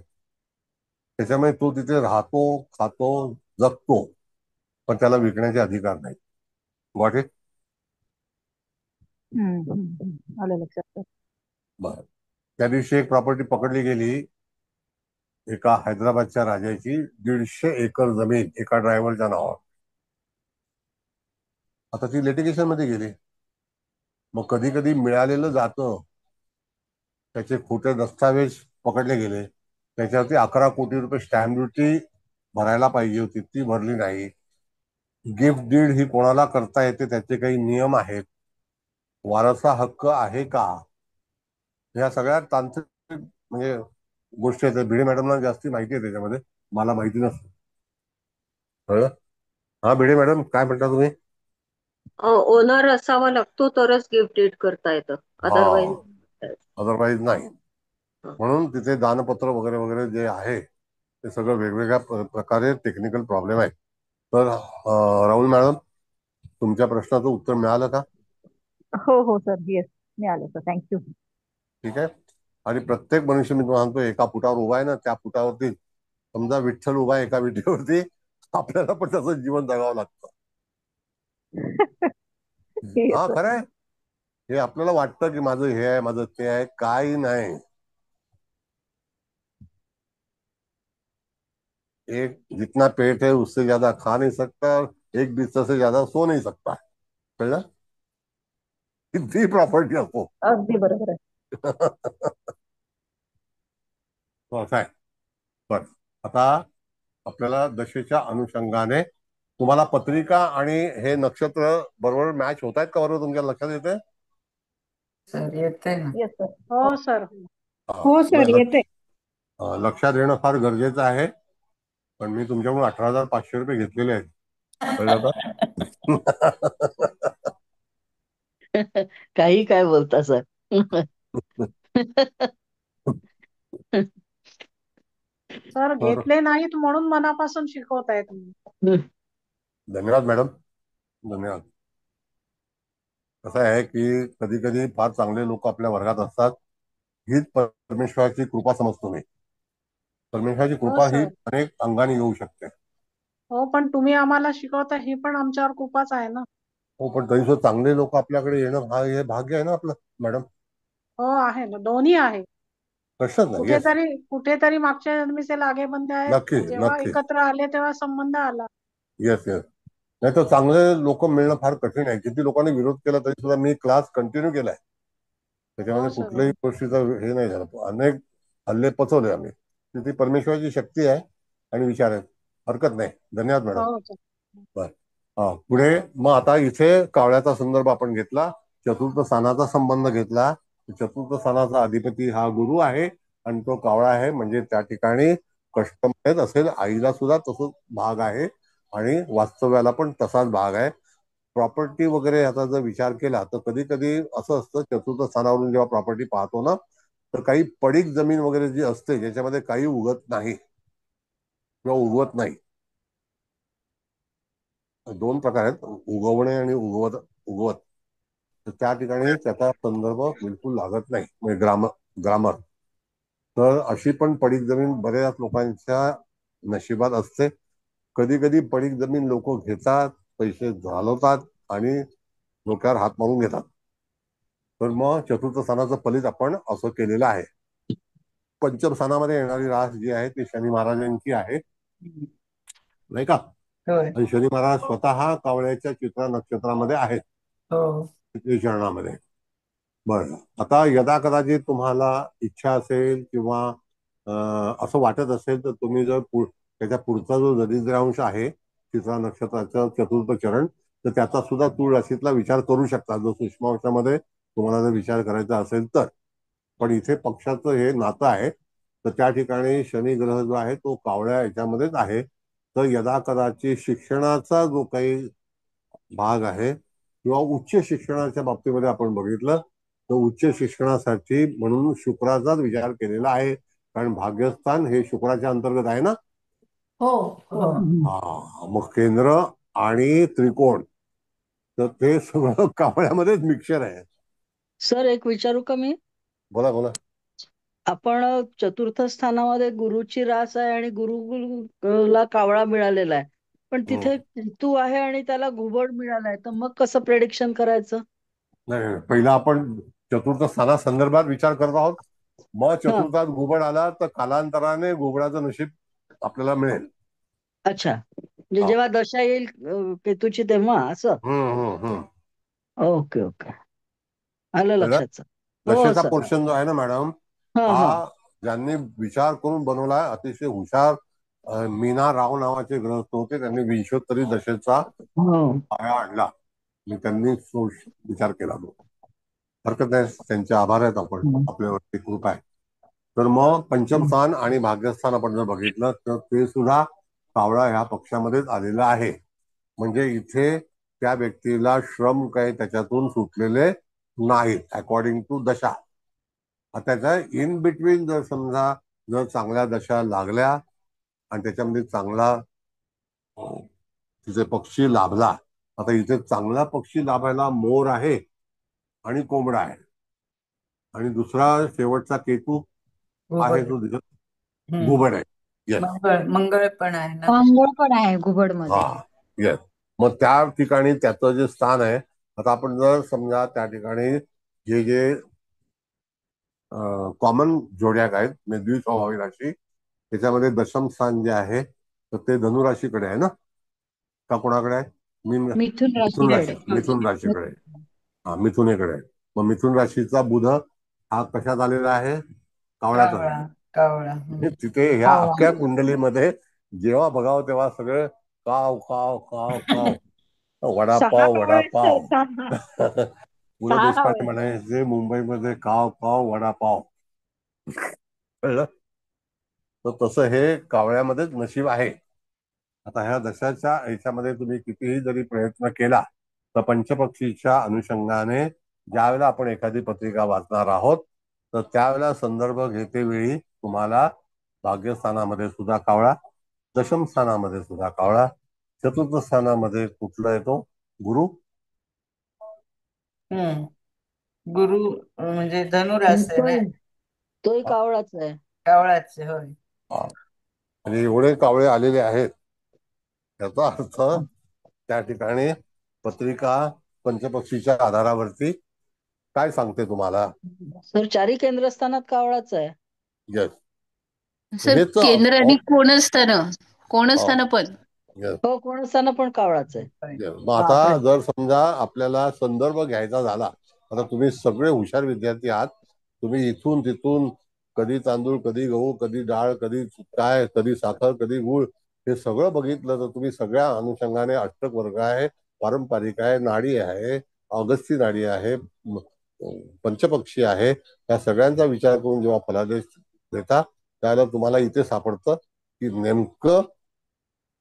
त्याच्यामुळे तो तिथे राहतो, खातो, जगतो, पण त्याला विकण्याचे अधिकार नाही. Got it? आलं लक्षात सर. बरं. त्या दिवशी एक प्रॉपर्टी पकडली गेली, एका हैदराबादच्या राजाची 150 एकर जमीन एका ड्रायव्हरच्या नावावर. आता ती लिटिगेशन मध्ये गेली. मग कधी कधी मिळालेलं जातं, त्याचे खोटे दस्तावेज पकडले गेले, त्याच्यावरती 11 कोटी रुपये स्टॅम्प ड्युटी भरायला पाहिजे होती, ती भरली नाही. गिफ्ट डीड ही कोणाला करता येते, त्याचे काही नियम आहेत. वारसा हक्क आहे का, ह्या सगळ्या तांत्रिक म्हणजे गोष्टी आहेत. भिडे मॅडमला जास्ती माहिती आहे त्याच्यामध्ये, मला माहिती नसतं. कळलं? हा भिडे मॅडम, काय म्हणता तुम्ही? ओनर असावा लागतो तरच गिफ्ट डीड करता येतं, अदरवाईज अदरवाईज नाही. म्हणून तिथे दानपत्र वगैरे वगैरे जे आहे ते सगळं वेगवेगळ्या प्रकारे टेक्निकल प्रॉब्लेम आहेत. तर राहुल मॅडम, तुमच्या प्रश्नाचं उत्तर मिळालं का? हो हो सर, येस मिळालं सर, थँक्यू. ठीक आहे. आणि प्रत्येक मनुष्य, मी तुम्हाला सांगतो, एका फुटावर उभा आहे ना, त्या फुटावरती समजा विठ्ठल उभा आहे एका विटेवरती, आपल्याला पण त्याचं जीवन जगावं लागतं. हा खरं आहे. हे आपल्याला वाटतं की माझं हे आहे, माझं ते आहे, काही नाही. एक जितना पेट है उससे ज्यादा खा नहीं सकता, एक बिस्तर से ज्यादा सो नहीं सकता. कळलं? किती प्रॉपर्टी असो. अगदी बरोबर आहे. असं आहे. बर, आता आपल्याला दशेच्या अनुषंगाने तुम्हाला पत्रिका आणि हे नक्षत्र बरोबर मॅच होत आहेत का? बरोबर तुमच्या लक्षात येते? सर येते ना. Yes sir. हो सर. हो सर, येते. लक्षात येणं फार गरजेचं आहे. पण मी तुमच्याकडून 18,500 रुपये घेतलेले आहेत, कळलं का? काही काय बोलता सर. सर घेतले नाहीत म्हणून मनापासून शिकवताय तुम्ही. धन्यवाद मॅडम, धन्यवाद. कसं आहे की कधी कधी फार चांगले लोक आपल्या वर्गात असतात, हीच परमेश्वराची कृपा समजतो मी. परमेश्वराची कृपा ही अनेक अंगाने येऊ शकते. हो, पण तुम्ही आम्हाला शिकवता ही पण आमच्यावर कृपाच आहे ना. हो, पण तरी सुद्धा चांगले लोक आपल्याकडे येणं हे भाग्य आहे ना आपलं मॅडम. हो आहे ना, दोन्ही आहे. प्रश्नच नाही. येस, कुठेतरी मागच्या जन्मीचे लागे बंधे आहेत, नक्की जेव्हा नक्की. एकत्र आले तेव्हा संबंध आला. Yes yes. नाही तर चांगले लोक मिळणं फार कठीण आहे. किती लोकांनी विरोध केला तरी सुद्धा मी क्लास कंटिन्यू केलाय, त्याच्यामध्ये कुठल्याही गोष्टीचा हे नाही झाला. अनेक हल्ले पचवले आम्ही. ती परमेश्वराची शक्ती आहे आणि विचार आहेत. हरकत नाही. धन्यवाद मॅडम. हो. बर. पुढे मग आता इथे कावळ्याचा संदर्भ आपण घेतला, चतुर्थ स्थानाचा संबंध घेतला. चतुर्थ स्थानाचा अधिपती हा गुरु आहे आणि तो कावळा आहे, म्हणजे त्या ठिकाणी कष्टमय असेल, आईला सुद्धा तसंच भाग आहे आणि वास्तव्याला पण तसाच भाग आहे. प्रॉपर्टी वगैरे याचा जर विचार केला तर कधी कधी असं असतं, चतुर्थ स्थानावरून जेव्हा प्रॉपर्टी पाहतो ना, तर काही पडीक जमीन वगैरे जी असते ज्याच्यामध्ये काही उगत नाही किंवा उगवत नाही. दोन प्रकार आहेत, उगवणे आणि उगवत. तर त्या ठिकाणी त्याचा संदर्भ बिलकुल लागत नाही, म्हणजे ग्रामर. तर अशी पण पडीक जमीन बऱ्याच लोकांच्या नशिबात असते. कधी कधी पडीक जमीन लोक घेतात, पैसे घालवतात आणि डोक्यावर हात मारून घेतात. तर मग चतुर्थ स्थानाचं फलित आपण असं केलेलं आहे. पंचम स्थानामध्ये येणारी रास जी आहे ती शनी महाराजांची आहे, नाही का? आणि शनी महाराज स्वतः कावळ्याच्या चित्रा नक्षत्रामध्ये आहेत, चरणामध्ये. बरं. आता यदा कदाचित तुम्हाला इच्छा असेल किंवा असं वाटत असेल तर तुम्ही जर त्याच्या पुढचा जो दरिद्रांश आहे चित्रा नक्षत्राचं चतुर्थ चरण, तर त्याचा सुद्धा तुळ राशीतला विचार करू शकता, जो सूक्ष्मांशामध्ये तुम्हाला जर विचार करायचा असेल तर. पण इथे पक्षाचं हे नातं आहे, तर त्या ठिकाणी शनी ग्रह जो आहे तो कावळ्या याच्यामध्येच आहे. तर यदा कदाचित शिक्षणाचा जो काही भाग आहे किंवा उच्च शिक्षणाच्या बाबतीमध्ये आपण बघितलं तर उच्च शिक्षणासाठी म्हणून शुक्राचाच विचार केलेला आहे, कारण भाग्यस्थान हे शुक्राच्या अंतर्गत आहे ना. मग केंद्र आणि त्रिकोण, तर ते सगळं कावळ्यामध्येच मिक्सचर आहे. सर एक विचारू का मी? बोला बोला. आपण चतुर्थ स्थानामध्ये गुरुची रास आहे आणि गुरुला कावळा मिळालेला आहे, पण तिथे केतू आहे आणि त्याला घुबड मिळालाय, तर मग कसं प्रेडिक्शन करायचं? नाही, पहिला आपण चतुर्थ स्थाना संदर्भात विचार करत आहोत. मग चतुर्थात घुबड आला तर कालांतराने घुबडाचं नशीब आपल्याला मिळेल. अच्छा, म्हणजे जेव्हा दशा येईल केतूची तेव्हा असं. ओके ओके, आलं लक्षात. दशेचा पोर्शन जो आहे ना मॅडम, हा ज्यांनी विचार करून बनवला, अतिशय हुशार मीना राव नावाचे ग्रहस्थ होते, त्यांनी 20 दशेचा पाया आणला. त्यांनी विचार केला. हरकत नाही, त्यांचे आभार आहेत आपण, आपल्यावरती कृपा आहे. तर मग पंचम स्थान आणि भाग्यस्थान आपण जर बघितलं तर ते सुद्धा कावळा ह्या पक्षामध्येच आलेलं आहे. म्हणजे इथे त्या व्यक्तीला श्रम काही त्याच्यातून सुटलेले नाहीत अकॉर्डिंग टू दशा. त्याच्या इन बिटवीन जर समजा जर चांगल्या दशा लागल्या आणि त्याच्यामध्ये चांगला तिचे पक्षी लाभला, आता इथे चांगला पक्षी लाभायला मोर आहे आणि कोंबडा आहे, आणि दुसरा शेवटचा केतू आहे जो घुबड आहे. मंगळ पण आहे ना, मंगळ पण आहे घुबड मध्ये. येस. मग त्या ठिकाणी त्याचं जे स्थान आहे, आता आपण जर समजा त्या ठिकाणी जे जे कॉमन जोड्याक आहेत द्विस्वभावी राशी, त्याच्यामध्ये दशम स्थान जे आहे तर ते धनुराशीकडे आहे ना, का कोणाकडे आहे? मिथुन राशीकडे. मिथुनेकडे आहे. मग मिथुन राशीचा बुध हा कशात आलेला आहे? कावळ्याचा. तिथे ह्या अख्ख्या कुंडलीमध्ये जेव्हा बघावं तेव्हा सगळे काव काव काव काव, वडापाव वडापाव. पु ल देशपांडे म्हणायचे मुंबईमध्ये काव काव वडापाव. कळलं? तर तसं हे कावळ्यामध्येच नशीब आहे. आता ह्या दशाच्या ह्याच्यामध्ये तुम्ही कितीही जरी प्रयत्न केला तर पंचपक्षीच्या अनुषंगाने ज्यावेळेला आपण एखादी पत्रिका वाचणार आहोत तर त्यावेळेला संदर्भ घेतेवेळी तुम्हाला भाग्यस्थानामध्ये सुद्धा कावळा, दशम स्थानामध्ये सुद्धा कावळा, चतुर्थ स्थानामध्ये कुठला येतो? गुरु. गुरु म्हणजे धनुरास आहे, तोही कावळाच आहे. कावळाच. होय. म्हणजे एवढे कावळे आलेले आहेत, याचा अर्थ त्या ठिकाणी पत्रिका पंचपक्षीच्या आधारावरती काय सांगते तुम्हाला? सर चारी केंद्रस्थानात कावळाच आहे. येस. सर केंद्र आणि कोणस्थान पण. हो, कोणस्थान पण कावळाच आहे. मग आता जर समजा आपल्याला संदर्भ घ्यायचा झाला, आता तुम्ही सगळे हुशार विद्यार्थी आहात, तुम्ही इथून तिथून कधी तांदूळ, कधी गहू, कधी डाळ, कधी काय, कधी साखर, कधी गुळ, हे सगळं बघितलं तर तुम्ही सगळ्या अनुषंगाने अष्टक वर्ग आहे, पारंपरिक आहे, नाडी आहे, अगस्ती नाडी आहे, पंचपक्षी आहे, या सगळ्यांचा विचार करून जेव्हा फलादेश देता त्याला तुम्हाला इथे सापडतं की नेमकं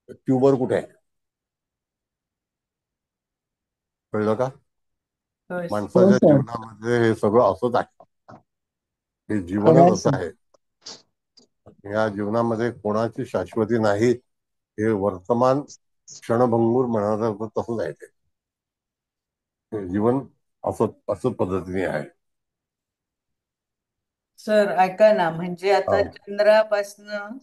ट्यूबर कुठे आहे. कळलं का? माणसाच्या जीवनामध्ये हे सगळं असंच आहे, हे जीवनच असं आहे. या जीवनामध्ये कोणाची शाश्वती नाही, हे वर्तमान क्षणभंगूर म्हणाल तर तसंच आहे. ते जीवन असं पद्धतीने आहे. सर ऐका ना, म्हणजे आता चंद्रापासनं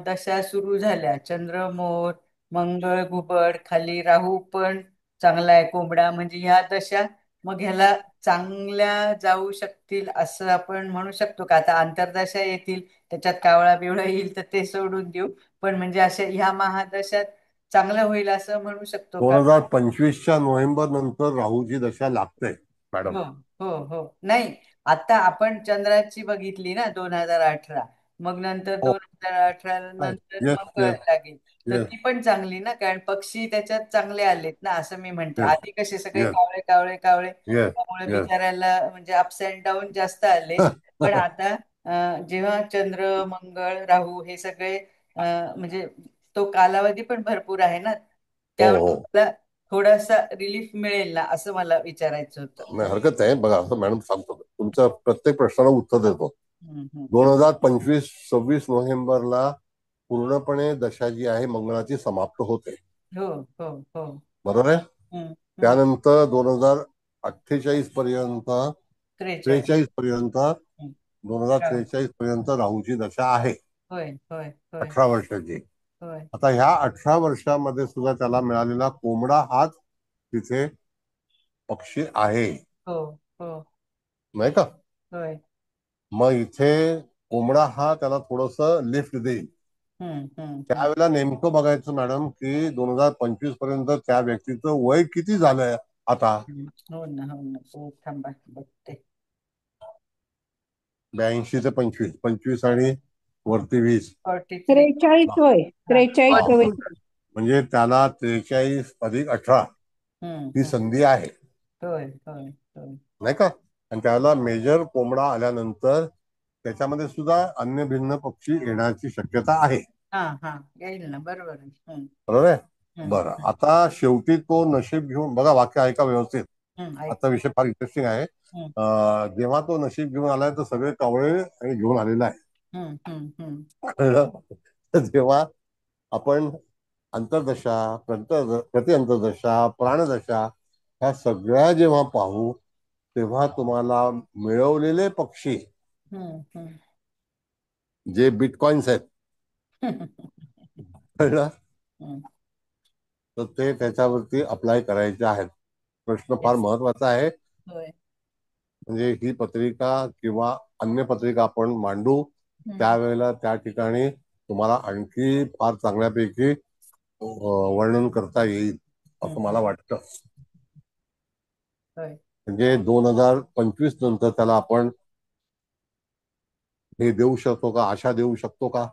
दशा सुरू झाल्या. चंद्र मोर, मंगळ घुबड, खाली राहू पण चांगला आहे कोंबडा, म्हणजे ह्या दशा मग ह्याला चांगल्या जाऊ शकतील असं आपण म्हणू शकतो का? आता आंतरदशा येतील त्याच्यात कावळा बिवळा येईल तर ते सोडून देऊ, पण म्हणजे अशा ह्या महादशात चांगलं होईल असं म्हणू शकतो का? 2025च्या नोव्हेंबर नंतर राहूची दशा लागते मॅडम. हो हो हो. नाही, आता आपण चंद्राची बघितली ना 2018, मग नंतर 2018 नंतर येस मंगळ येस लागेल, तर येस ती पण चांगली ना, कारण पक्षी त्याच्यात चांगले आलेत ना, असं मी म्हणते. येस आधी कसे सगळे येस कावळे कावळे कावळे, येस त्यामुळे येस बिचाऱ्याला म्हणजे अप्स अँड डाऊन जास्त आले. पण आता जेव्हा चंद्र मंगळ राहू हे सगळे म्हणजे तो कालावधी पण भरपूर आहे ना, हो त्यामुळे हो, मला थोडासा रिलीफ मिळेल ना, असं मला विचारायचं होतं. नाही हरकत आहे. बघा असं मॅडम सांगतो, तुमच्या प्रत्येक प्रश्नाला उत्तर देतो. हम्म, हम्म. 2025-26 नोव्हेंबरला पूर्णपणे दशा जी आहे मंगळाची समाप्त होते, हो हो हो. बरोबर आहे. हम्म, हम्म. त्यानंतर 2048 पर्यंत 43. 43 पर्यंत हम्म. 2043 पर्यंत राहूची दशा आहे, होय होय होय 18 वर्षाची. होय. आता ह्या 18 वर्षामध्ये सुद्धा त्याला मिळालेला कोंबडा हाच तिथे पक्षी आहे, हो हो नाही का? होय. मग इथे कोंबडा हा त्याला थोडस लिफ्ट देईल. हम्म, हम्म, त्यावेळेला नेमकं बघायचं मॅडम की 2025 पर्यंत त्या व्यक्तीचं वय किती झालंय आता. हो ना हो ना. हो, थांबा बघते. 82 ते 25, 25 आणि वरती 20, 43. 43 वय, 43 वय. म्हणजे त्याला 43 अधिक 18 ही संधी आहे, होय होय होय. नाही का? आणि त्याला मेजर कोंबडा आल्यानंतर त्याच्यामध्ये सुद्धा अन्य भिन्न पक्षी येण्याची शक्यता आहे. हा हा, येईल ना, बरोबर आहे. बरोबर आहे. बरं, आता शेवटी तो नशीब घेऊन, बघा वाक्य ऐका व्यवस्थित, आता विषय फार इंटरेस्टिंग आहे. जेव्हा तो नशीब घेऊन आलाय तर सगळे कावळे आणि घेऊन आलेला आहे. जेव्हा आपण अंतर्दशा, प्रति अंतर्दशा, प्राणदशा ह्या सगळ्या जेव्हा पाहू तेव्हा तुम्हाला मिळवलेले पक्षी जे बिटकॉइन्स आहेत, कळलं, तर ते त्याच्यावरती अप्लाय करायचे आहेत. प्रश्न फार महत्वाचा आहे. म्हणजे ही पत्रिका किंवा अन्य पत्रिका आपण मांडू त्यावेळेला त्या ठिकाणी तुम्हाला आणखी फार चांगल्यापैकी वर्णन करता येईल असं मला वाटतं. म्हणजे 2025 नंतर त्याला आपण हे देऊ शकतो का, आशा देऊ शकतो का?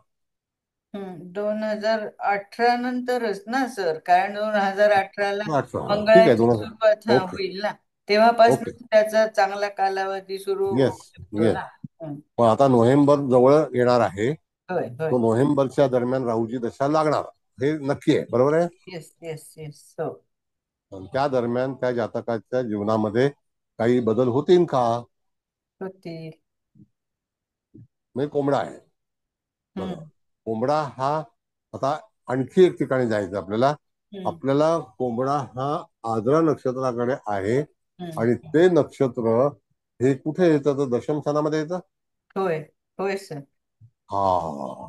2018 नंतरच ना सर, कारण 2018ला ठीक आहे. मंगळाची सुरुवात होईल ना, तेव्हापासून त्याचा चांगला कालावधी सुरू होऊ येस शकतो येस. ना. पण आता नोव्हेंबर जवळ येणार आहे, होय होय. तो नोव्हेंबरच्या दरम्यान राहूची दशा लागणार हे नक्की आहे, बरोबर आहे. Yes yes yes. हो. त्या दरम्यान त्या जातकाच्या जीवनामध्ये काही बदल होतील का? होतील. म्हणजे कोंबडा आहे, कोंबडा हा आता आणखी एक ठिकाणी जायचं आपल्याला. आपल्याला कोंबडा हा आर्द्रा नक्षत्राकडे आहे आणि ते नक्षत्र हे कुठे येतं तर दशम स्थानामध्ये येतं. होय होय सर. हा,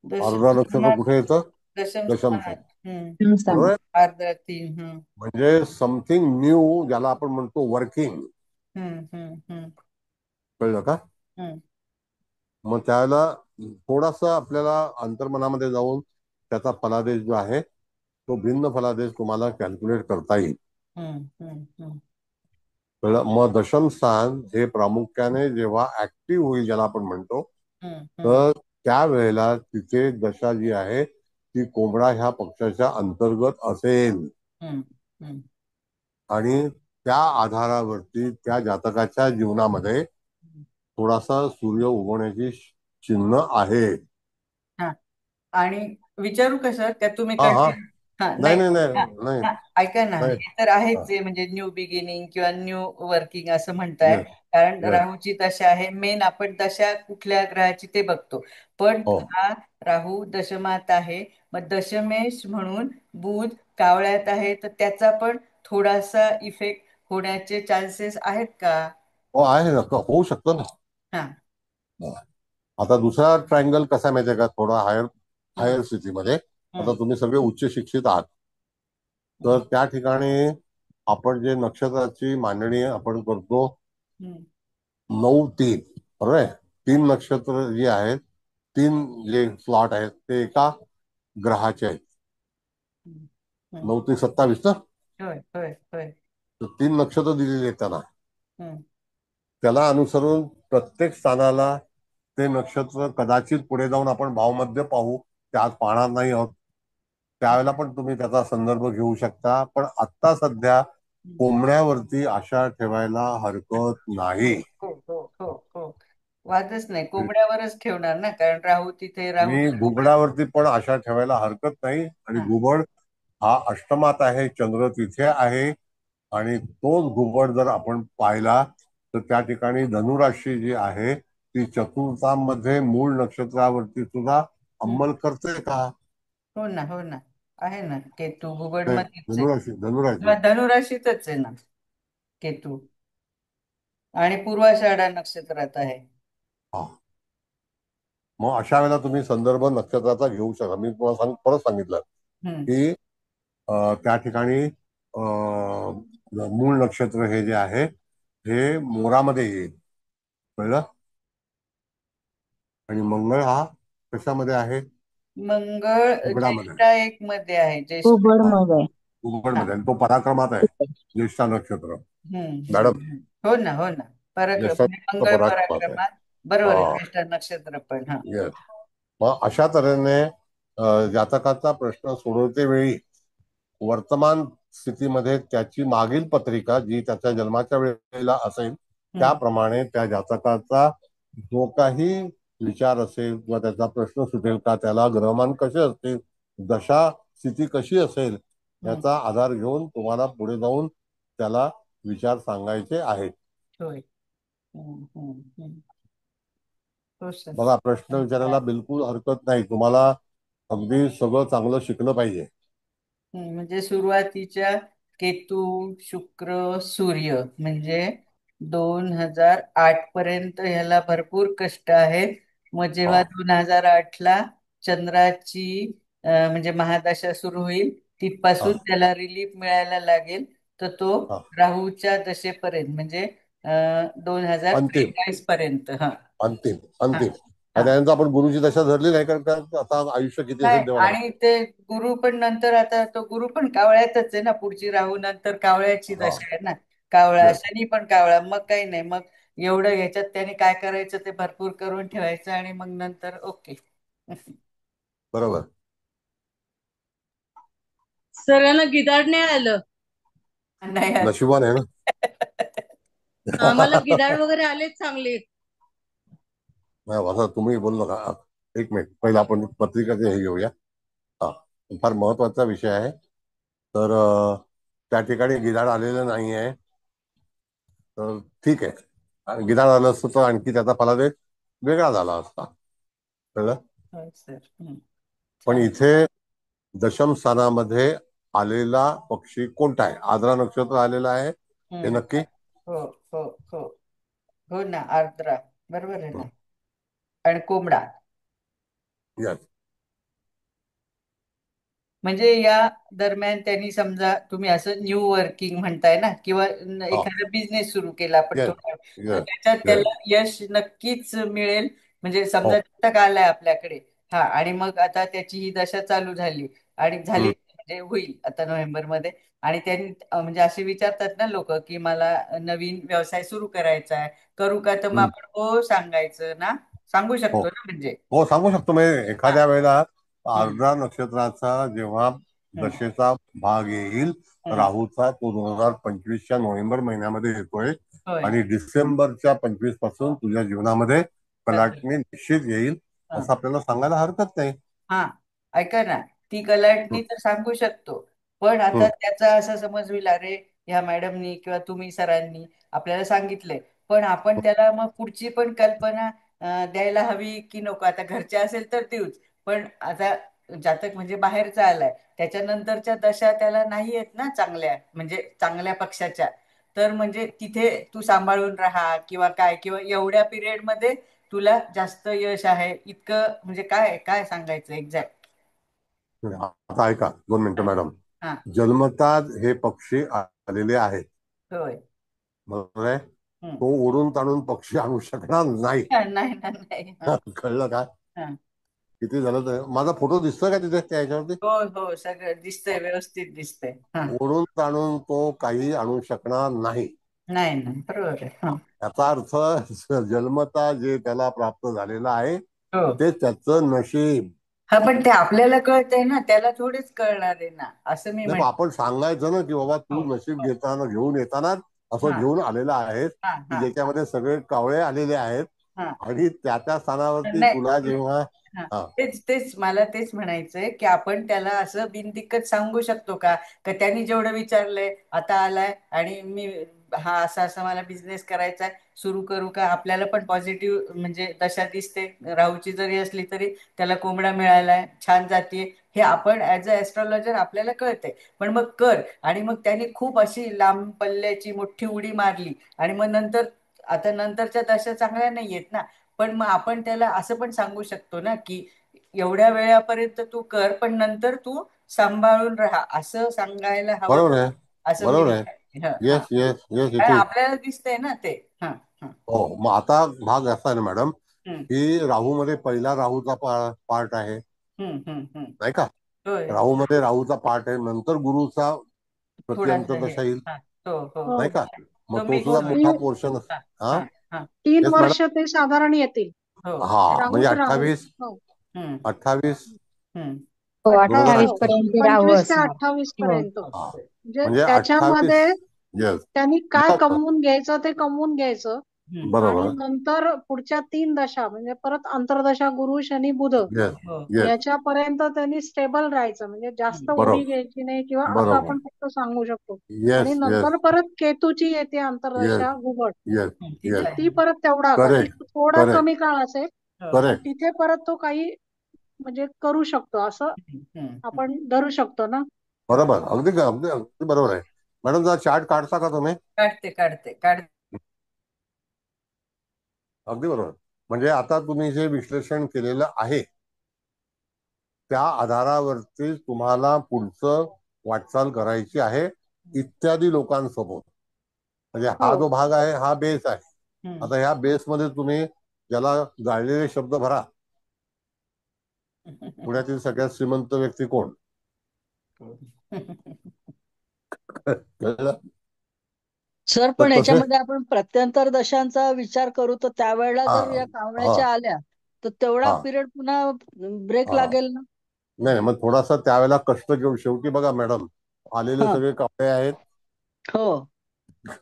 आर्द्रा नक्षत्र कुठे येतं? दशम स्थान. आर्द्रा 3. म्हणजे समथिंग न्यू ज्याला आपण म्हणतो वर्किंग, कळलं का? मग त्याला थोडासा आपल्याला अंतर्मनामध्ये जाऊन त्याचा फलादेश जो आहे तो भिन्न फलादेश तुम्हाला कॅल्क्युलेट करता येईल. कळलं? मग दशम स्थान हे प्रामुख्याने जेव्हा ऍक्टिव्ह होईल, ज्याला आपण म्हणतो, तर त्यावेळेला तिथे दशा जी आहे ती कोंबडा ह्या पक्षाच्या अंतर्गत असेल आणि त्या आधारावरती त्या जातकाच्या जीवनामध्ये थोडासा सूर्य उगवण्याची चिन्ह आहे. आणि विचारू कसं त्या तुम्ही हा हा नाही नाही नाही नाही नाही ऐका ना, नाही. हे तर आहेच जे म्हणजे न्यू बिगिनिंग किंवा न्यू वर्किंग असं म्हणताय, Yes, कारण yes. राहूची दशा आहे. मेन आपण दशा कुठल्या ग्रहाची ते बघतो, पण हो. हा राहू दशमात आहे. मग दशमेश म्हणून बुध कावळ्यात आहे, तर त्याचा पण थोडासा इफेक्ट होण्याचे चान्सेस आहेत का? हो आहे ना, होऊ शकतं ना. आता दुसरा ट्रायंगल कसा माहितीये का, थोडा हायर स्थितीमध्ये. आता तुम्ही सगळे उच्च शिक्षित आहात, तर त्या ठिकाणी आपण जे नक्षत्राची मांडणी आपण करतो 9-3, बरोबर आहे. 3 नक्षत्र जी आहेत, 3 जे स्लॉट आहेत ते एका ग्रहाचे आहेत. 9 ते 27 ना, तर 3 नक्षत्र दिलेली आहेत त्यांना. त्याला अनुसरून प्रत्येक स्थानाला ते नक्षत्र कदाचित पुढे जाऊन आपण भावमध्य पाहू, ते आज पाहणार नाही आहोत, त्यावेळेला पण तुम्ही त्याचा संदर्भ घेऊ शकता. पण आता सध्या कोंबड्यावरती आशा ठेवायला हरकत नाही. वादच नाही, कोंबड्यावरच ठेवणार ना, कारण राहू तिथे राहू. मी घुबडावरती पण आशा ठेवायला हरकत नाही. आणि घुबड हा अष्टमात आहे, चंद्र तिथे आहे, आणि तोच घुबड जर आपण पाहिला तर त्या ठिकाणी धनुराशी जी आहे ती चतुर्थामध्ये मूळ नक्षत्रावरती सुद्धा अंमल करते का? हो ना, हो ना, आहे ना. केतू घुबड नाही, मध्ये धनुराशी धनुराशीतच आहे ना केतू, आणि पूर्वाषाढा नक्षत्रात आहे. मग अशा वेळेला तुम्ही संदर्भ नक्षत्राचा घेऊ शकता. मी तुम्हाला परत सांगितलं की त्या ठिकाणी मूळ नक्षत्र हे जे आहे हे मोरामध्ये येईल, कळलं? आणि मंगळ हा कशामध्ये आहे? मंगळ ज्येष्ठा 1 मध्ये आहे, घुबडमध्ये, आणि तो पराक्रमात आहे, ज्येष्ठा नक्षत्र. मॅडम, हो ना, हो ना, मंगळ पराक्रमात, बरोबर आहे, ज्येष्ठा नक्षत्र पण. मग अशा तऱ्हेने जातकाचा प्रश्न सोडवते वेळी वर्तमान स्थितीमध्ये त्याची मागील पत्रिका जी त्याच्या जन्माच्या वेळेला असेल त्याप्रमाणे त्या जातकाचा जो काही विचार असेल किंवा त्याचा प्रश्न सुटेल का, त्याला ग्रहमान कसे असतील, दशा स्थिती कशी असेल, याचा आधार घेऊन तुम्हाला पुढे जाऊन त्याला विचार सांगायचे आहेत. बघा, प्रश्न विचारायला बिलकुल हरकत नाही. तुम्हाला अगदी सगळं चांगलं शिकलं पाहिजे. म्हणजे सुरुवातीच्या केतू, शुक्र, सूर्य म्हणजे 2008 पर्यंत ह्याला भरपूर कष्ट आहेत. मग जेव्हा 2008ला चंद्राची म्हणजे महादशा सुरू होईल, तिथपासून त्याला रिलीफ मिळायला लागेल, तर तो राहूच्या दशेपर्यंत म्हणजे 2043 पर्यंत. अंतिम त्यानंतर आपण गुरुची दशा धरली नाही, कारण आता आयुष्य किती असेल तेव्हा. आणि ते गुरु पण नंतर, आता तो गुरु पण कावळ्यातच आहे ना, पुढची राहू नंतर कावळ्याची दशा आहे ना, कावळा, शनी पण कावळा. मग काही नाही, मग एवढं ह्याच्यात त्याने काय करायचं ते भरपूर करून ठेवायचं, आणि मग नंतर ओके. बरोबर. सरांना गिधाड नाही आलं. नाही, नशिबान आहे ना. आम्हाला गिधाड वगैरे आलेच चांगले. असं तुम्ही बोललो का? एक मिनिट, पहिला आपण पत्रिकाचे हे घेऊया. फार महत्वाचा विषय आहे. तर त्या ठिकाणी गिधाड आलेलं नाही आहे, तर ठीक आहे. गिधाड आलं असतं तर आणखी त्याचा फलादेश वेगळा झाला असता, कळलं? पण इथे दशम स्थानामध्ये आलेला पक्षी कोणता आहे? आर्द्रा नक्षत्र आलेला आहे, हे नक्की? हो हो हो हो ना, आर्द्रा, बरोबर आहे ना. आणि कोंबडा म्हणजे या दरम्यान त्यांनी, समजा तुम्ही असं न्यू वर्किंग म्हणताय ना, किंवा एखादा बिझनेस सुरू केला आपण, त्याच्यात त्याला यश नक्कीच मिळेल. म्हणजे समजा तक आलाय आपल्याकडे, आणि मग आता त्याची ही दशा चालू झाली, आणि झाली म्हणजे म्हणजे होईल आता नोव्हेंबरमध्ये. आणि त्यांनी म्हणजे असे विचारतात ना लोक की मला नवीन व्यवसाय सुरू करायचा आहे, करू का? तर मग आपण हो सांगायचं ना, सांगू हो शकतो ना म्हणजे. हो सांगू शकतो. म्हणजे हा. एखाद्या वेळेला हम्म, आर्द्रा नक्षत्राचा जेव्हा हम्म, दशेचा भाग येईल, हम्म. राहूचा तो 2025च्या नोव्हेंबर महिन्यामध्ये येतोय होय. आणि डिसेंबरच्या 25 पासून तुझ्या जीवनामध्ये बरोबर. कलाटणी निश्चित येईल, हा. असं आपल्याला सांगायला हरकत नाही. हा, ऐका ना, ती कलाटणी हम्म, तर सांगू शकतो, पण आता हम्म. त्याचा असा समज होईल, अरे ह्या मॅडमनी किंवा तुम्ही सरांनी आपल्याला सांगितलंय, पण आपण त्याला मग पुढची पण कल्पना द्यायला हवी की नको? आता घरचे असेल तर देऊच, पण आता जातक म्हणजे बाहेरचा आलाय, त्याच्यानंतरच्या दशा त्याला नाही येत ना चांगल्या, म्हणजे चांगल्या पक्षाच्या. तर म्हणजे तिथे तू सांभाळून राहा किंवा काय, किंवा एवढ्या पिरियड मध्ये तुला जास्त यश आहे इतकं, म्हणजे काय काय सांगायचं एक्झॅक्ट? आता ऐका 2 मिनिटं मॅडम. हा. जन्मताच हे पक्षी आलेले आहेत, होय. बरोबर आहे. हम्म. तो ओढून ताणून पक्षी आणू शकणार नाही. नाही ना, नाही. हा. कळलं का? हा. किती झालं तर माझा फोटो दिसतोय का तिथे त्या ह्याच्यावरती? हो हो, सगळं दिसतंय, व्यवस्थित दिसतंय. हा. ओढून ताणून तो काही आणू शकणार नाही. नाही नाही, बरोबर आहे. हा. याचा अर्थ जन्मता जे त्याला प्राप्त झालेलं आहे हो. ते त्याचं नशीब. हा, पण ते आपल्याला कळतंय ना, त्याला थोडीच कळणार आहे ना, असं मी नाही, आपण सांगायचं ना की बाबा हो तू नशीब हो. घेऊन येताना असं हा घेऊन आलेला आहेस हा की हा ज्याच्यामध्ये सगळे कावळे आलेले आहेत हा. आणि त्या स्थानावरती नाही, तुला जेव्हा हा, हा तेच तेच मला तेच म्हणायचंय की आपण त्याला असं बिनदिक्कत सांगू शकतो का, का त्यांनी जेवढं विचारलंय आता आलाय आणि मी हा असं असं मला बिझनेस करायचा आहे, सुरू करू का? आपल्याला पण पॉझिटिव्ह म्हणजे दशा दिसते, राहूची जरी असली तरी त्याला कोंबडा मिळालाय, छान जातीये, हे आपण ऍज अ ऍस्ट्रॉलॉजर आपल्याला कळतंय. पण मग कर, आणि मग त्यांनी खूप अशी लांब पल्ल्याची मोठी उडी मारली आणि मग नंतर, आता नंतरच्या दशा चांगल्या नाही आहेत ना, पण मग आपण त्याला असं पण सांगू शकतो ना की एवढ्या वेळापर्यंत तू कर, पण नंतर तू सांभाळून राहा, असं सांगायला हवं बरोबर का? आहे. असं मी बरोबर आहे. विचारते. हा हा. येस येस येस कारण इट इज. आपल्याला दिसतंय ना ते. हा हा. हो, मग आता भाग असा आहे ना मॅडम, हम्म की राहूमध्ये पहिला राहूचा पार्ट आहे, हम्म. नाही का? होय. राहूमध्ये राहूचा पार्ट आहे, नंतर गुरुचा थोडासा हे. प्रत्यंतर दशा येईल, हा. हो हो हो. नाही का? मग तो तो मी सुद्धा होय. मोठा ती पोर्शन. हा हा, हा हा. 3 येस मॅडम. वर्ष ते साधारण येतील. हो. हा, म्हणजे राहूच राहू. 28 हो. हम्म 28 हम्म. हो, 28 2028. 28 पर्यंत राहू 25 ते असणार. 28 हो. पर्यंत. हा, म्हणजे म्हणजे 28. त्याच्यामध्ये येस, त्यांनी काय कमवून घ्यायचं ते कमवून घ्यायचं, हम्म. आणि बरोबर. नंतर पुढच्या 3 दशा म्हणजे परत अंतर्दशा गुरु शनी बुध येस हो. येस, याच्यापर्यंत त्यांनी स्टेबल राहायचं, म्हणजे जास्त हम्म. उडी बरोबर घ्यायची नाही किंवा असं बरोबर. आपण फक्त सांगू शकतो. आणि येस येस नंतर परत केतूची येते येस अंतर्दशा घुबड, येस तिथे येस, ती परत तेवढा ती करेक्ट थोडा करेक्ट कमी काळ असेल, हो. पण करेक्ट. तिथे परत तो काही म्हणजे करू शकतो असं हम्म. आपण धरू शकतो ना. हा. बरोबर, अगदी अगदी अगदी बरोबर आहे. मॅडम जरा चार्ट काढता का तुम्ही? काढते. अगदी बरोबर. म्हणजे आता तुम्ही जे विश्लेषण केलेलं आहे त्या आधारावरती तुम्हाला पुढचं वाटचाल करायची आहे इत्यादी लोकांसोबत. म्हणजे हा हो जो भाग आहे हा बेस आहे. हम्म. आता ह्या बेसमध्ये तुम्ही ज्याला जाळलेले शब्द भरा. पुण्यातील सगळ्यात श्रीमंत व्यक्ती कोण? कळलं? सर, तर पण तसे याच्यामध्ये आपण प्रत्यंतर दशांचा विचार करू तर त्यावेळेला हा जर या हा कावळ्याच्या आल्या तर तेवढा हा पिरियड पुन्हा ब्रेक हा लागेल ना. नाही, मग थोडासा त्यावेळेला कष्ट घेऊ. शेवटी बघा मॅडम, आलेले हा. सगळे कावळे आहेत, हो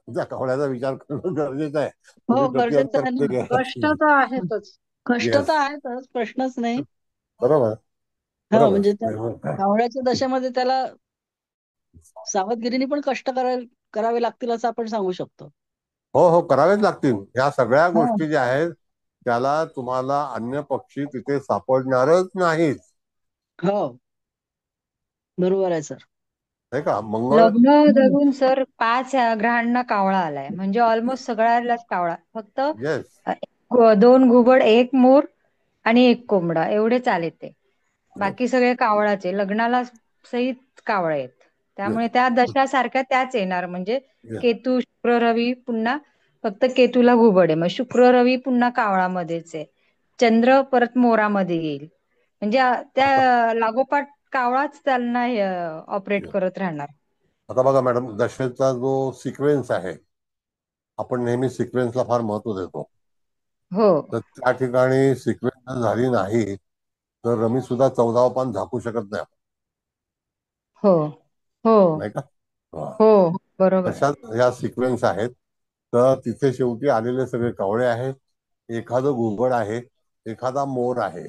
त्या कावळ्याचा विचार करणं गरजेचं आहे. हो, तुम्ही गरजेचं प्रत्यंतर आहे ना. मध्ये कष्ट तर आहेतच. कष्ट तर येस, आहेतच, प्रश्नच नाही. बरोबर हा, बरोबर. म्हणजे त्या कावळ्याच्या दशेमध्ये त्याला सावधगिरीने पण कष्ट करावे लागतील असं आपण सांगू शकतो. हो हो, करावेच लागतील. ह्या सगळ्या हा. गोष्टी ज्या आहेत त्याला तुम्हाला अन्य पक्षी तिथे सापडणारच नाहीत. हो, बरोबर आहे सर. नाही का? मंगळ. लग्न धरून सर 5 ग्रहांना कावळा आलाय, म्हणजे ऑलमोस्ट सगळ्यालाच कावळा. फक्त येस 2 घुबड, 1 मोर आणि 1 कोंबडा एवढेच आले ते. बाकी सगळे कावळाचे, लग्नाला सहित कावळे आहेत. त्यामुळे त्या दशा सारख्या त्याच येणार, म्हणजे केतू, शुक्र, रवी, पुन्हा फक्त केतूला घुबड आहे, मग शुक्र रवी पुन्हा कावळामध्येच आहे. चंद्र परत मोरामध्ये येईल, म्हणजे त्या लागोपाठ कावळाच त्यांना ऑपरेट करत राहणार. आता बघा मॅडम, दशेचा जो सिक्वेन्स आहे, आपण नेहमी सिक्वेन्सला फार महत्व देतो. हो. तर त्या ठिकाणी सिक्वेन्स झाली नाही तर रमी सुद्धा 14वा पान झाकू शकत नाही. हो हो नाही का? हो बरोबर. तशाच ह्या सिक्वेन्स आहेत. तर तिथे शेवटी आलेले सगळे कावळे आहेत, एखादं घुबड आहे, एखादा मोर आहे.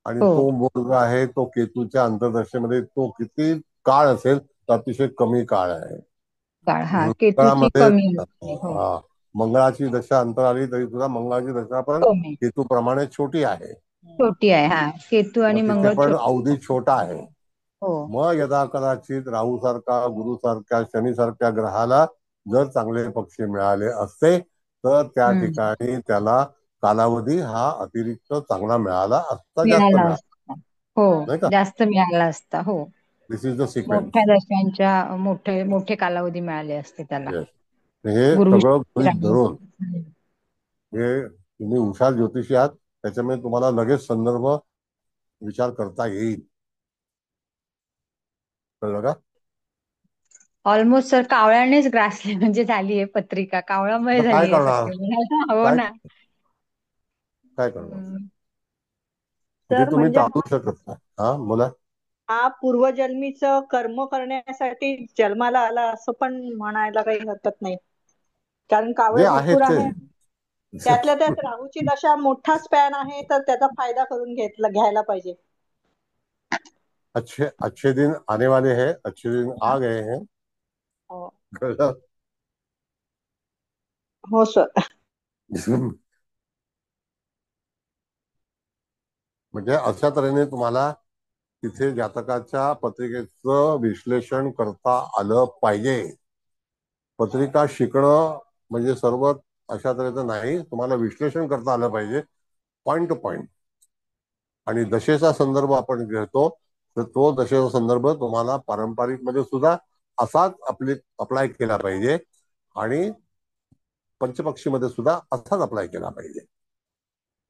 आणि तो मोर जो आहे तो केतूच्या अंतर्दशेमध्ये तो किती काळ असेल तर अतिशय कमी काळ आहे. केतूची कमी. मंगळाची दशा अंतर आली तरी सुद्धा मंगळाची दशा पण केतू प्रमाणे छोटी आहे. छोटी आहे. हा, केतू आणि मंगळ पण अवधी छोटा आहे. मग यदा कदाचित राहू सारखा, गुरु सारख्या, शनी सारख्या ग्रहाला जर चांगले पक्षी मिळाले असते तर त्या ठिकाणी त्याला कालावधी हा अतिरिक्त चांगला मिळाला असता, जास्त मिळाला. हो, जास्त मिळाला असता. हो, दिस इज द सिक्वेन्स. मोठ्या दशांच्या मोठे कालावधी मिळाले असते त्याला. हे सगळं गृहीत धरून हे तुम्ही हुशार ज्योतिषी आहात, त्याच्यामुळे तुम्हाला लगेच संदर्भ विचार करता येईल. कळलं का? ऑलमोस्ट सर कावळ्यानेच ग्रासली म्हणजे झाली आहे पत्रिका, कावळ्यामुळे झाली आहे. हो ना, काय करणार ते तुम्ही टाळू शकत नाही. हा, बोला. हा पूर्वजन्मीचं कर्म करण्यासाठी जन्माला आला असं पण म्हणायला काही हरकत नाही. कारण कावळे भरपूर आहे. त्यातल्या त्यात राहूची दशा मोठा स्पॅन आहे, तर त्याचा फायदा करून घ्यायला पाहिजे. अच्छे दिन आने वाले हैं, अच्छे दिन आ गए हैं. हो सर. म्हणजे अशा तऱ्हेने तुम्हाला तिथे जातकाच्या पत्रिकेचं विश्लेषण करता आलं पाहिजे. पत्रिका शिकणं म्हणजे सर्व अशा तऱ्हेचं नाही, तुम्हाला विश्लेषण करता आलं पाहिजे पॉइंट टू पॉइंट. आणि दशेचा संदर्भ आपण घेतो तर तो दशेचा संदर्भ तुम्हाला पारंपरिक मध्ये सुद्धा असाच अप्लाय केला पाहिजे आणि पंचपक्षीमध्ये सुद्धा असाच अप्लाय केला पाहिजे.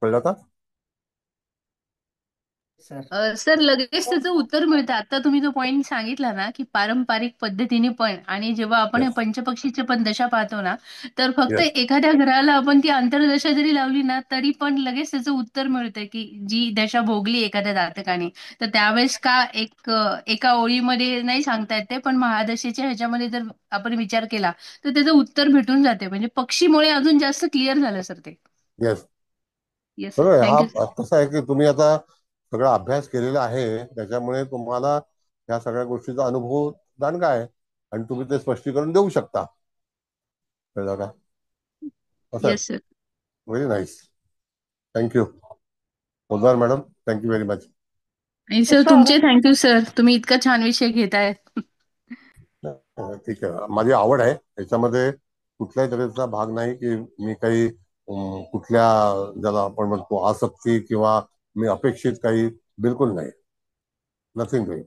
कळलं का? सर लगेच त्याचं उत्तर मिळतं. आता तुम्ही जो पॉइंट सांगितला ना की पारंपरिक पद्धतीने पण, आणि जेव्हा आपण हे पंचपक्षीचे पण दशा पाहतो ना, तर फक्त एखाद्या ग्रहाला आपण ती अंतर्दशा जरी लावली ना तरी पण लगेच त्याचं उत्तर मिळतं की जी दशा भोगली एखाद्या जातकाने, तर त्यावेळेस का एका ओळीमध्ये नाही सांगता येते, पण महादशेच्या ह्याच्यामध्ये जर आपण विचार केला तर त्याचं उत्तर भेटून जाते. म्हणजे पक्षीमुळे अजून जास्त क्लिअर झालं सर ते. येस, हा कसं आहे की तुम्ही आता सगळा अभ्यास केलेला आहे, त्याच्यामुळे तुम्हाला या सगळ्या गोष्टीचा अनुभव दांडगा आहे आणि तुम्ही ते स्पष्टीकरण देऊ शकता. कळलं का? Yes sir. Very nice. Thank you Poddar madam, thank you very much. आणि सर तुमचे थँक्यू सर, तुम्ही इतका छान विषय घेताय. ठीक आहे, माझी आवड आहे याच्यामध्ये, कुठल्याही तऱ्हेचा भाग नाही की मी काही कुठल्या ज्याला आपण म्हणतो आसक्ती किंवा मी अपेक्षित काही, बिलकुल नाही. Nothing doing.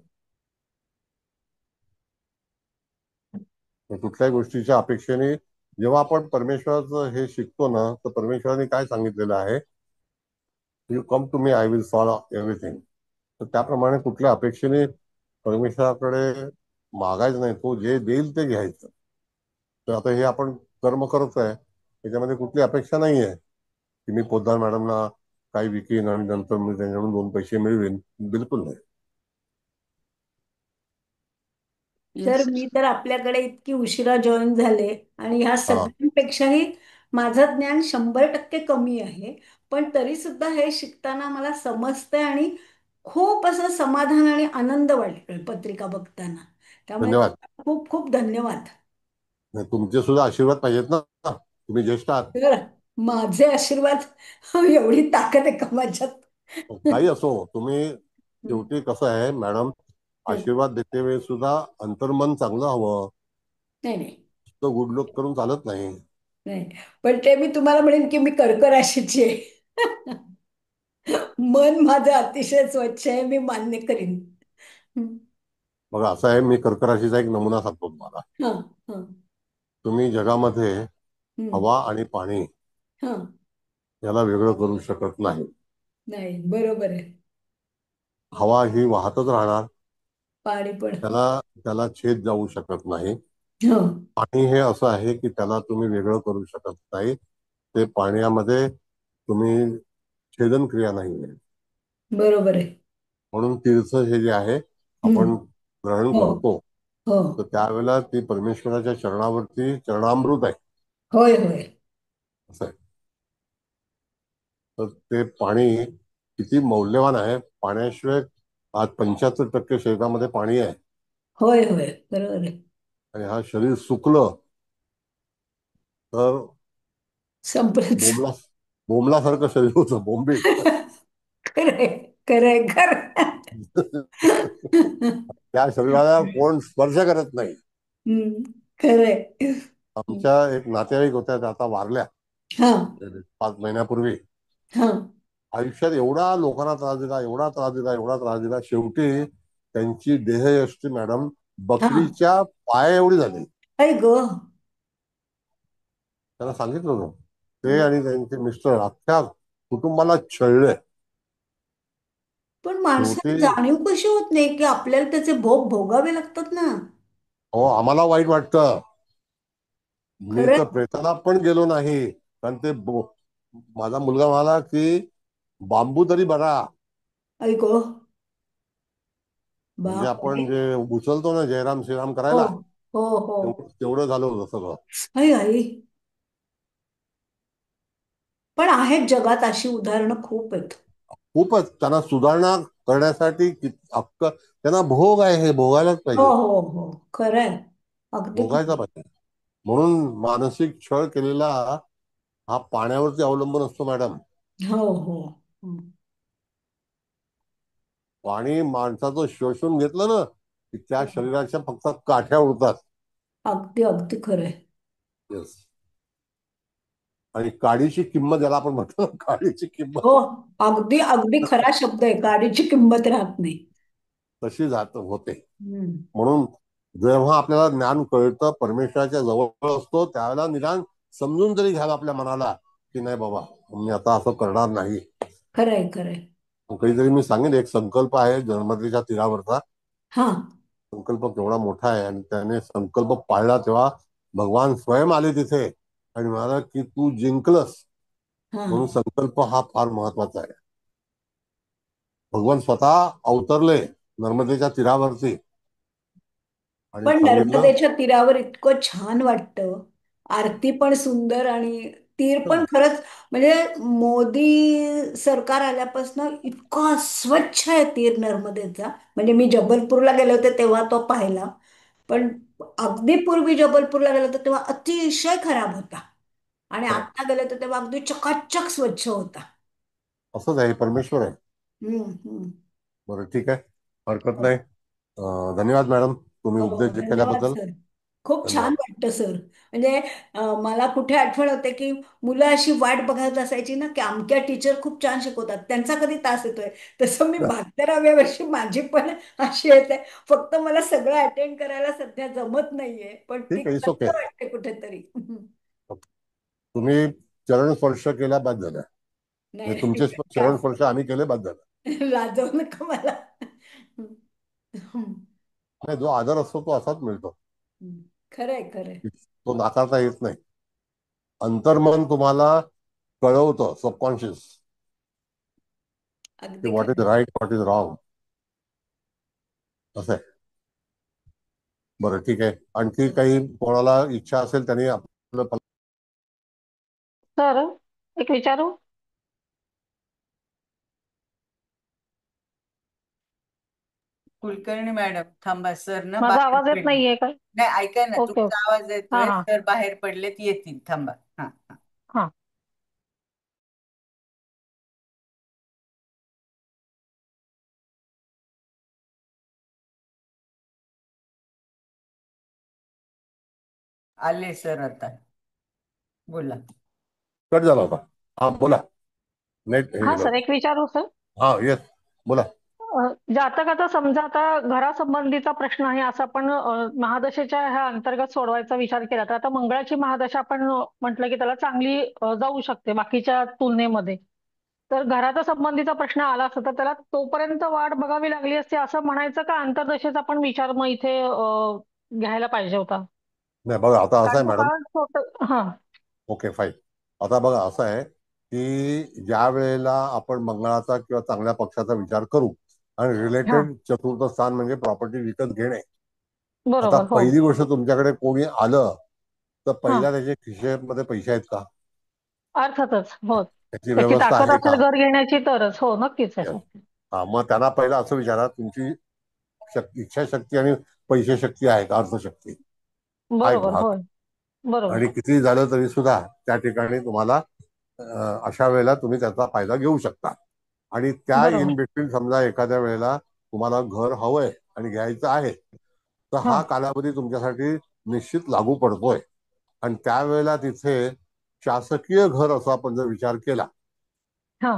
कुठल्याही गोष्टीच्या अपेक्षेने जेव्हा आपण परमेश्वराचं हे शिकतो ना, तर परमेश्वराने काय सांगितलेलं आहे, you come to me, I will solve everything. तर त्याप्रमाणे कुठल्या अपेक्षेने परमेश्वराकडे मागायचं नाही, तो जे देईल ते घ्यायचं. तर आता हे आपण कर्म करत आहे, त्याच्यामध्ये कुठली अपेक्षा नाही आहे की मी पोद्दार मॅडमना काही विकीन आणि नंतर मी त्यांच्याकडून 2 पैसे मिळवीन, बिलकुल नाही. सर मी तर आपल्याकडे इतकी उशिरा जॉईन झाले आणि ह्या सगळ्यांपेक्षाही माझं ज्ञान 100% कमी आहे, पण तरी सुद्धा हे शिकताना मला समजतंय आणि खूप असं समाधान आणि आनंद वाटतोय पत्रिका बघताना. त्यामुळे खूप खूप धन्यवाद. तुमचे सुद्धा आशीर्वाद पाहिजेत ना, तुम्ही ज्येष्ठ आहात. माझे आशीर्वाद, एवढी ताकद आहे का माझ्यात? काही असो, तुम्ही शेवटी कसं आहे मॅडम, आशीर्वाद देते वेळेस सुद्धा अंतर्मन चांगलं हवं. नाही तो गुड लुक करून चालत नाही. पण ते मी तुम्हाला म्हणेन की मी कर्क राशीची आहे. मन माझं अतिशय स्वच्छ आहे, मी मान्य करीन. बघा असं आहे, मी कर्क राशीचा एक नमुना सांगतो तुम्हाला. तुम्ही जगामध्ये हवा आणि पाणी याला वेगळं करू शकत नाही. बरोबर आहे. हवा ही वाहतच राहणार, पाणी पण त्याला त्याला छेद जाऊ शकत नाही. हो पाणी हे असं आहे की त्याला तुम्ही वेगळं करू शकत नाही. ते पाण्यामध्ये तुम्ही छेदन क्रिया नाही आहे. बरोबर आहे. म्हणून तीर्थ हे जे आहे हम्म. आपण ग्रहण हो करतो, हो तर त्यावेळेला ती परमेश्वराच्या चरणावरती चरणामृत आहे. होय होय असं आहे. तर ते पाणी किती मौल्यवान आहे. पाण्याशिवाय आज 75% शरीरामध्ये पाणी आहे. होय होय बरोबर आहे. आणि हा शरीर सुकलं तर संपलंच. बोंबलासारखं शरीर होतं, बोंबील. खरंय खरंय खरं. त्या शरीराला कोण स्पर्श करत नाही. खरंय. आमच्या एक नातेवाईक होत्या, त्या आता वारल्या हा 5 महिन्यापूर्वी. हा आयुष्यात एवढा लोकांना त्रास दिला, एवढा त्रास दिला, एवढा त्रास दिला, शेवटी त्यांची देहयष्टी मॅडम हा बकरीच्या पाया एवढी झाली. ऐ ग त्यांना सांगितलं होतं. ते आणि त्यांचे मिस्टर अख्ख्या कुटुंबाला छळले. पण माणसाला शेवटी जाणीव कशी होत नाही की आपल्याला त्याचे भोग भोगावे लागतात ना. हो, आम्हाला वाईट वाटतं. मी खरंय. तर प्रेताला पण गेलो नाही, कारण ते माझा मुलगा म्हणाला की बांबू तरी बरा. ऐक म्हणजे बाप आपण जे उचलतो ना जयराम श्रीराम हो करायला, हो हो तेवढं झालं होतं सगळं. आई आई. पण आहेत जगात अशी उदाहरणं खूप आहेत. खूपच त्यांना सुधारणा करण्यासाठी अक्क त्यांना भोग आहे, हे भोगायलाच हो पाहिजे, हो हो खरंय. अगदी भोगायचा खरं. पाहिजे. म्हणून मानसिक छळ केलेला हा पाण्यावरती अवलंबून असतो मॅडम. हो हो हं. पाणी माणसाचं शोषून घेतलं ना की त्या शरीराच्या फक्त काठ्या उडतात. अगदी अगदी खरंय. येस. आणि काडीची किंमत, ज्याला आपण म्हणतो काडीची किंमत, हो अगदी अगदी खरा शब्द आहे. गाडीची किंमत राहत नाही. तशी जात होते. हम्म. म्हणून जेव्हा आपल्याला ज्ञान कळतं, परमेश्वराच्या जवळ असतो, त्यावेळेला निदान समजून तरी घ्यावं आपल्या मनाला की नाही बाबा, मी आता असं करणार नाही. खरंय खरंय. कधीतरी मी सांगेन, एक संकल्प आहे जन्मतीच्या तीरावरचा. हा संकल्प केवढा मोठा आहे, आणि त्याने संकल्प पाळला तेव्हा भगवान स्वयं आले तिथे आणि म्हणाला की तू जिंकलस. हा म्हणून संकल्प हा फार महत्वाचा आहे. भगवान स्वतः अवतरले नर्मदेच्या तीरावरती आणि पण सांगितलं. नर्मदेच्या तीरावर इतकं छान वाटतं. आरती पण सुंदर आणि तीर पण खरंच म्हणजे मोदी सरकार आल्यापासून इतका स्वच्छ आहे तीर नर्मदेचा. म्हणजे मी जबलपूरला गेले होते तेव्हा तो पाहिला. पण अगदी पूर्वी जबलपूरला गेलो होतो तेव्हा अतिशय खराब होता. आणि आता गेलो होतो तेव्हा अगदी चकाचक स्वच्छ होता. असंच आहे, परमेश्वर आहे. हम्म. बरं ठीक आहे, हरकत नाही. धन्यवाद मॅडम, तुम्ही हो उपदेश धन्यवाद केल्याबद्दल. सर. खूप छान धन्यवाद. वाटतं सर. म्हणजे मला कुठे आठवण होते की मुलं अशी वाट बघत असायची ना की अमक्या टीचर खूप छान शिकवतात, त्यांचा कधी तास येतोय. तसं मी 72व्या वर्षी माझी पण अशी येते. फक्त मला सगळं अटेंड करायला सध्या जमत नाहीये, पण ती ठीक आहे, इट्स ओके. खंत वाटते कुठेतरी. तुम्ही चरण स्पर्श केला बाद झाला. नाही तुमचे काय चरण स्पर्श आम्ही केले बाद झाला. लाजवू नका मला. नाही, जो आदर असतो तो असाच मिळतो, खरंय खरंय. तो नाकारता येत नाही. अंतर्मन तुम्हाला कळवतं, सबकॉन्शियस, अगदी व्हॉट इज खरं. Right, what is wrong. असं आहे. बरं ठीक आहे, आणखी काही कोणाला इच्छा असेल त्यांनी आपलं. सर एक विचारू. कुलकर्णी मॅडम थांबा, सर ना माझा बाहेर आवाज येत पडले. नाहीये काय? नाही ऐका ना, ओके तुमचा ओके. आवाज हा येतोय, हा सर बाहेर पडलेत, येतील, थांबा. हा हा. आले सर आता, बोला. कट झाला होता. हा बोला. नेट हे हा गेलं सर होतं. एक विचारू सर. हा येस बोला. जातकाचा समजा आता घरासंबंधीचा प्रश्न आहे, असं आपण महादशेच्या ह्या अंतर्गत सोडवायचा विचार केला तर आता मंगळाची महादशा आपण म्हटलं की त्याला चांगली जाऊ शकते बाकीच्या तुलनेमध्ये. तर घराचा संबंधीचा प्रश्न आला असता तर त्याला तोपर्यंत वाट बघावी लागली असती असं म्हणायचं का अंतर्दशेचा पण विचार मग इथे घ्यायला पाहिजे होता? नाही बघा, आता असं कारण आहे तो मॅडम. काळ हा ओके फाईन. आता बघा असं आहे की ज्या वेळेला आपण मंगळाचा किंवा चांगल्या पक्षाचा विचार करू आणि हा रिलेटेड चतुर्थ स्थान म्हणजे प्रॉपर्टी विकत घेणे. आता बरोबर. हो. पहिली गोष्ट, तुमच्याकडे कोणी आलं तर हा पहिला त्याच्या खिशेमध्ये पैसे आहेत का, अर्थातच. हो. त्याची त्याची व्यवस्था ताकद आहे असेल का? घर घेण्याची तरच. हो, नक्कीच Yes. आहे. हा, मग त्यांना पहिला असं विचारा, तुमची इच्छाशक्ती आणि पैसे शक्ती आहे का, अर्थशक्ती. हा एक बरोबर. भाग. होय. बरोबर. आणि किती झालं तरी सुद्धा त्या ठिकाणी तुम्हाला अशा वेळेला तुम्ही त्याचा फायदा घेऊ शकता. आणि त्या बरोबर. इन बिटवीन समजा एखाद्या वेळेला तुम्हाला घर हवंय आणि घ्यायचं आहे, तर हा हा कालावधी तुमच्यासाठी निश्चित लागू पडतोय. आणि त्यावेळेला तिथे शासकीय घर असं आपण जर विचार केला हा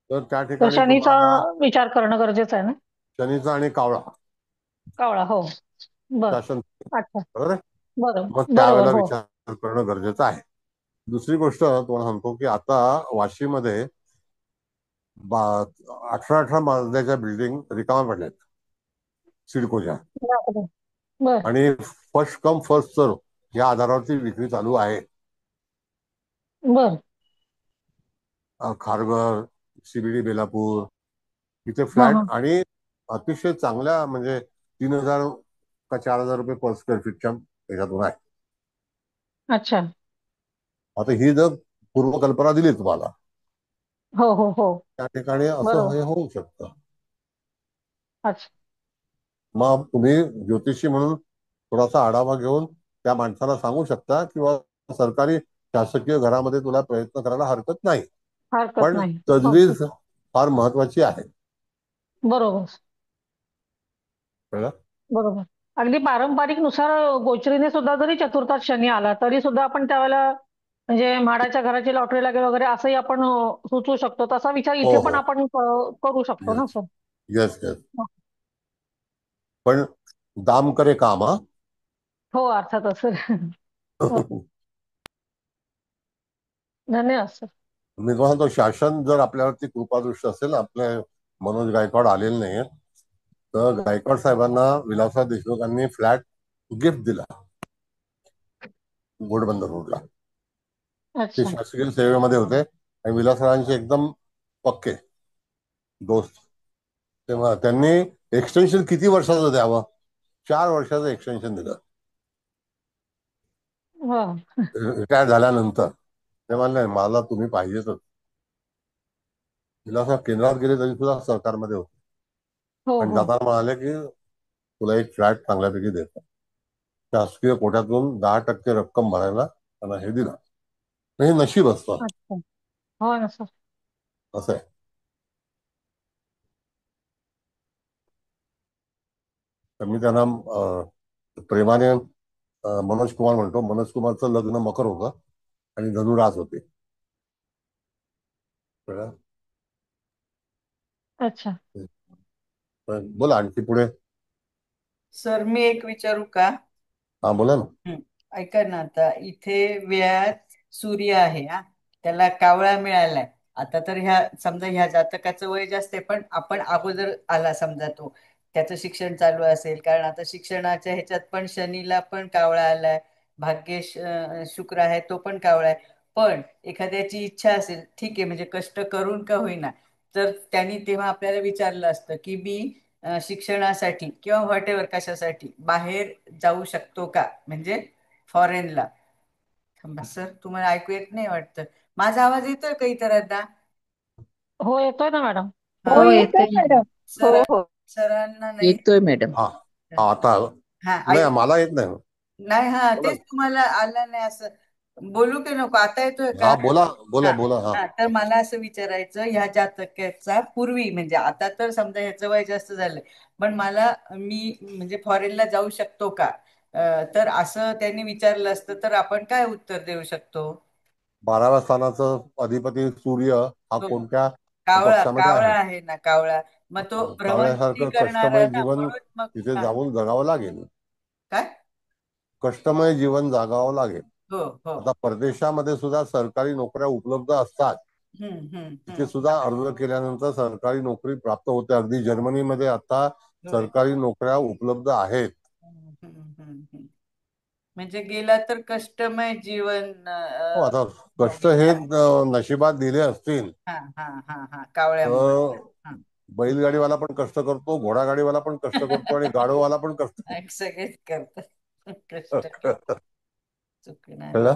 तर त्या तर ठिकाणी शनीचा तुम्हाला विचार करणं गरजेचं आहे ना? शनीचा आणि कावळा कावळा. हो. बर. शासन, अच्छा. बरोबर आहे. बरोबर. मग बरोबर. त्यावेळेला हो. विचार करणं गरजेचं आहे. दुसरी गोष्ट तुम्हाला सांगतो की आता वाशीमध्ये 18 मजल्याच्या बिल्डिंग रिकाम्या पडल्यात सिडकोच्या. बापरे. बर. आणि फर्स्ट कम फर्स्ट सर्व या आधारावरती विक्री चालू आहे. बर. खारघर, सीबीडी बेलापूर इथे हा फ्लॅट हा आणि अतिशय चांगल्या म्हणजे 3,000 का 4,000 रुपये पर स्क्वेअर फीटच्या त्याच्यातून आहे. अच्छा. आता ही जर पूर्वकल्पना दिली तुम्हाला, हो हो हो. त्या ठिकाणी असं बरोबर. हे होऊ शकतं. अच्छा. मग तुम्ही ज्योतिषी म्हणून थोडासा आढावा घेऊन त्या माणसाला सांगू शकता किंवा सरकारी शासकीय घरामध्ये तुला प्रयत्न करायला हरकत नाही. हरकत पण नाही. ओके. तजवीज फार महत्वाची आहे. बरोबर. कळलं? बरोबर. अगदी पारंपरिक नुसार गोचरीने सुद्धा जरी चतुर्थात शनी आला तरी सुद्धा आपण त्यावेळेला म्हणजे म्हाडाच्या घराची लॉटरी लागेल वगैरे असंही आपण सुचवू शकतो. तसा विचार हो इथे पण हो. आपण करू शकतो ना येस सर? Yes yes. पण दाम करे काम. हा. हो, अर्थातच सर. हो. धन्यवाद सर. मी तुम्हाला तो शासन जर आपल्यावरती कृपादृष्टी असेल, आपले मनोज गायकवाड आलेले नाही, तर गायकवाड साहेबांना विलासराव देशमुखांनी फ्लॅट गिफ्ट दिला घोडबंदर रोडला. ते अच्छा. शासकीय सेवेमध्ये होते आणि विलासरावांचे एकदम पक्के दोस्त. तेव्हा त्यांनी एक्सटेन्शन किती वर्षाचं द्यावं, 4 वर्षाचं एक्सटेन्शन दिलं वा. रिटायर झाल्यानंतर. ते म्हणले मला तुम्ही पाहिजेच. विलासराव केंद्रात गेले तरी सुद्धा सरकारमध्ये होते. हो आणि हो. जाताना म्हणाले की तुला एक फ्लॅट चांगल्यापैकी देतो. शासकीय कोट्यातून 10% रक्कम भरायला त्यांना हे दिलं. हे नशीब असतं. अच्छा. हो ना सर. असं आहे. तर मी त्यांना प्रेमाने मनोज कुमार म्हणतो. मनोज कुमारचं लग्न मकर होतं आणि धनुराज होते. अच्छा. बोला आणखी पुढे. सर मी एक विचारू का? हा बोला ना. ऐका ना, आता इथे व्यात सूर्य आहे, हा त्याला कावळा मिळालाय. आता तर ह्या समजा ह्या जातकाचं वय जास्त आहे, पण आपण अगोदर आला समजा तो त्याचं शिक्षण चालू असेल, कारण आता शिक्षणाच्या ह्याच्यात पण शनीला पण कावळा आलाय. भाग्येश शुक्र आहे, तो पण कावळा आहे. पण एखाद्याची इच्छा असेल, ठीक आहे, म्हणजे कष्ट करून का होईना, तर त्यांनी तेव्हा आपल्याला विचारलं असतं की मी शिक्षणासाठी किंवा व्हॉटेवर कशासाठी बाहेर जाऊ शकतो का, म्हणजे फॉरेनला. थांबा सर, तुम्हाला ऐकू येत नाही वाटतं. माझा आवाज येतोय का इतरांना? हो, येतोय ना मॅडम. हो येतोय मॅडम. सर सरांना नाही. येतोय मॅडम. हा आता हा नाही, मला येत नाही. नाही, हा बोला तेच तुम्हाला आलं नाही असं बोलू की नको. आता येतोय ना. का? हा बोला बोला हा बोला. हा हा. तर मला असं विचारायचं, ह्या जातकाचा पूर्वी म्हणजे आता तर समजा ह्याचं वय जास्त झालंय, पण मला मी म्हणजे फॉरेनला जाऊ शकतो का, तर असं त्यांनी विचारलं असतं तर आपण काय उत्तर देऊ शकतो? 12व्या स्थानाचं अधिपती सूर्य हा तो कोणत्या कावळा पक्षामध्ये कावळा आहे? आहे ना, कावळा. मग तो भ्रमंती कावळ्यासारखं करणारा कष्टमय ना, जीवन म्हणून मग तिथे हा, जाऊन जगावं लागेल. काय? कष्टमय जीवन जगावं लागेल. हो हो. आता परदेशामध्ये सुद्धा सरकारी नोकऱ्या उपलब्ध असतात, तिथे सुद्धा अर्ज केल्यानंतर सरकारी नोकरी प्राप्त होते. अगदी जर्मनीमध्ये आता सरकारी नोकऱ्या उपलब्ध आहेत. म्हणजे गेला तर कष्टमय जीवन. आता कष्ट हे नशिबात दिले असतील कावळ्यामुळे बैलगाडीवाला पण कष्ट करतो, घोडागाडीवाला पण कष्ट करतो आणि गाडोवाला पण कष्ट करतो. सगळेच करतात कष्ट. चुकणार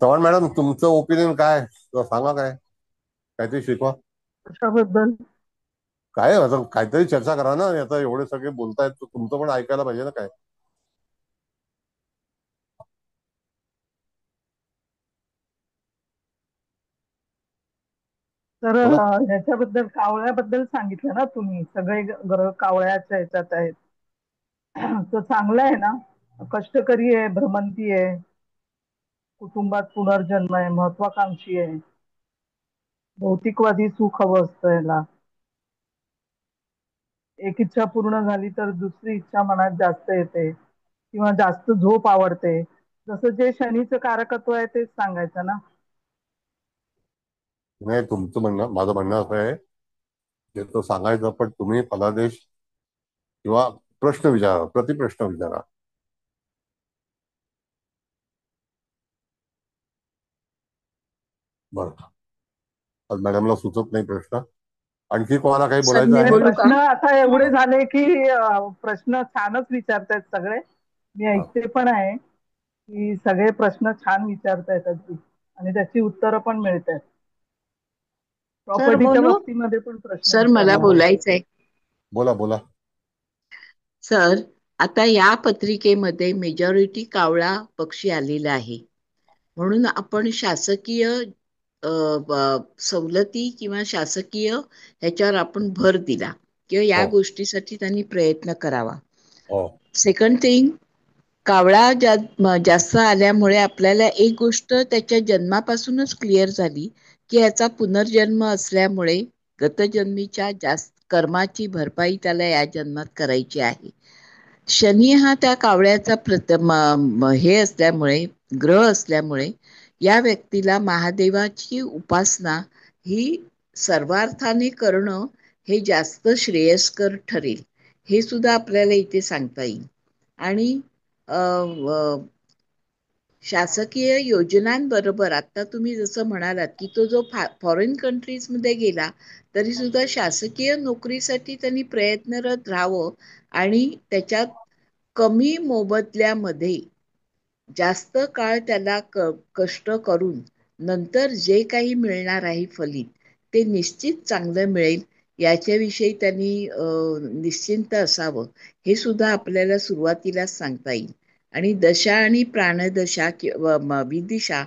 चव्हाण मॅडम, तुमचं ओपिनियन काय सांगा, काय काहीतरी शिकवा कशाबद्दल. काय आता काहीतरी चर्चा करा ना. आता एवढे सगळे बोलतायत, तुमचं पण ऐकायला पाहिजे ना काय. तर ह्याच्याबद्दल कावळ्याबद्दल सांगितलं ना तुम्ही, सगळे ग्रह कावळ्याच्या ह्याच्यात आहेत. तो चांगला आहे ना, कष्टकरी आहे, भ्रमंती आहे, कुटुंबात पुनर्जन्म आहे, महत्वाकांक्षी आहे, भौतिकवादी सुख हवं असतं याला. एक इच्छा पूर्ण झाली तर दुसरी इच्छा मनात जास्त येते किंवा जास्त झोप आवडते. जसं जे शनीचं कारकत्व आहे तेच सांगायचं ना. नाही, तुमचं म्हणणं, माझं म्हणणं असं आहे, ते तो सांगायचं, पण तुम्ही फलादेश किंवा प्रश्न विचारा, प्रतिप्रश्न विचारा. बरं, मॅडमला सुचत नाही प्रश्न. आणखी कोणाला काही बोलायचं आहे? प्रश्न आता एवढे झाले की प्रश्न छानच विचारतायत सगळे. मी ऐकते पण आहे की सगळे प्रश्न छान विचारतायत अगदी, आणि त्याची उत्तरं पण मिळत आहेत. प्रॉपर्टीच्या बाबतीमध्ये पण प्रश्न. सर, मला बोलायचंय. बोला बोला. सर, आता या पत्रिकेमध्ये मेजॉरिटी कावळा पक्षी आलेला आहे, म्हणून आपण शासकीय सवलती किंवा शासकीय ह्याच्यावर आपण भर दिला किंवा या गोष्टीसाठी त्यांनी प्रयत्न करावा. सेकंड थिंग, कावळा जास्त आल्यामुळे आपल्याला एक गोष्ट त्याच्या जन्मापासूनच क्लिअर झाली की याचा पुनर्जन्म असल्यामुळे गतजन्मीच्या जास्त कर्माची भरपाई त्याला या जन्मात करायची आहे. शनी हा त्या कावळ्याचा हे असल्यामुळे, ग्रह असल्यामुळे, या व्यक्तीला महादेवाची उपासना ही सर्वार्थाने करणं हे जास्त श्रेयस्कर ठरेल, हे सुद्धा आपल्याला इथे सांगता येईल. आणि शासकीय योजनांबरोबर आता तुम्ही जसं म्हणालात की तो जो फॉरेन कंट्रीजमध्ये गेला तरी सुद्धा शासकीय नोकरीसाठी त्यांनी प्रयत्नरत राहावं आणि त्याच्यात कमी मोबदल्यामध्ये जास्त काळ त्याला कष्ट करून नंतर जे काही मिळणार आहे फलित ते निश्चित चांगलं मिळेल, याच्याविषयी त्यांनी निश्चिंत असावं, हे सुद्धा आपल्याला सुरुवातीलाच सांगता येईल. आणि दशा आणि प्राणदशा किंवा विदिशा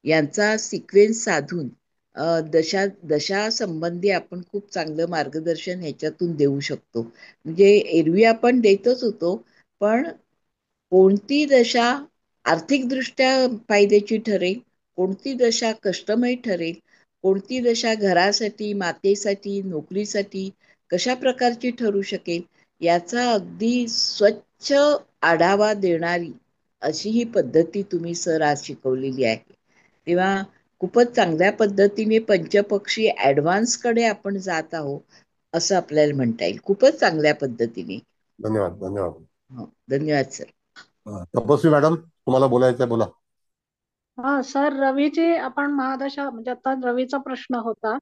यांचा सिक्वेन्स साधून दशा संबंधी आपण खूप चांगलं मार्गदर्शन ह्याच्यातून देऊ शकतो. म्हणजे एरवी आपण देतच होतो, पण कोणती दशा आर्थिकदृष्ट्या फायद्याची ठरेल, कोणती दशा कष्टमय ठरेल, कोणती दशा घरासाठी, मातेसाठी, नोकरीसाठी कशा प्रकारची ठरू शकेल, याचा अगदी स्वच्छ आढावा देणारी अशी ही पद्धती तुम्ही सर आज शिकवलेली आहे. तेव्हा खूपच चांगल्या पद्धतीने पंचपक्षी ऍडव्हान्सकडे आपण जात आहोत असं आपल्याला म्हणता येईल. खूपच चांगल्या पद्धतीने. धन्यवाद. धन्यवाद. धन्यवाद सर. तपस्वी मॅडम, तुम्हाला बोलायचं, बोला. हा सर, रवीची आपण महादशा, म्हणजे आता रवीचा प्रश्न होता,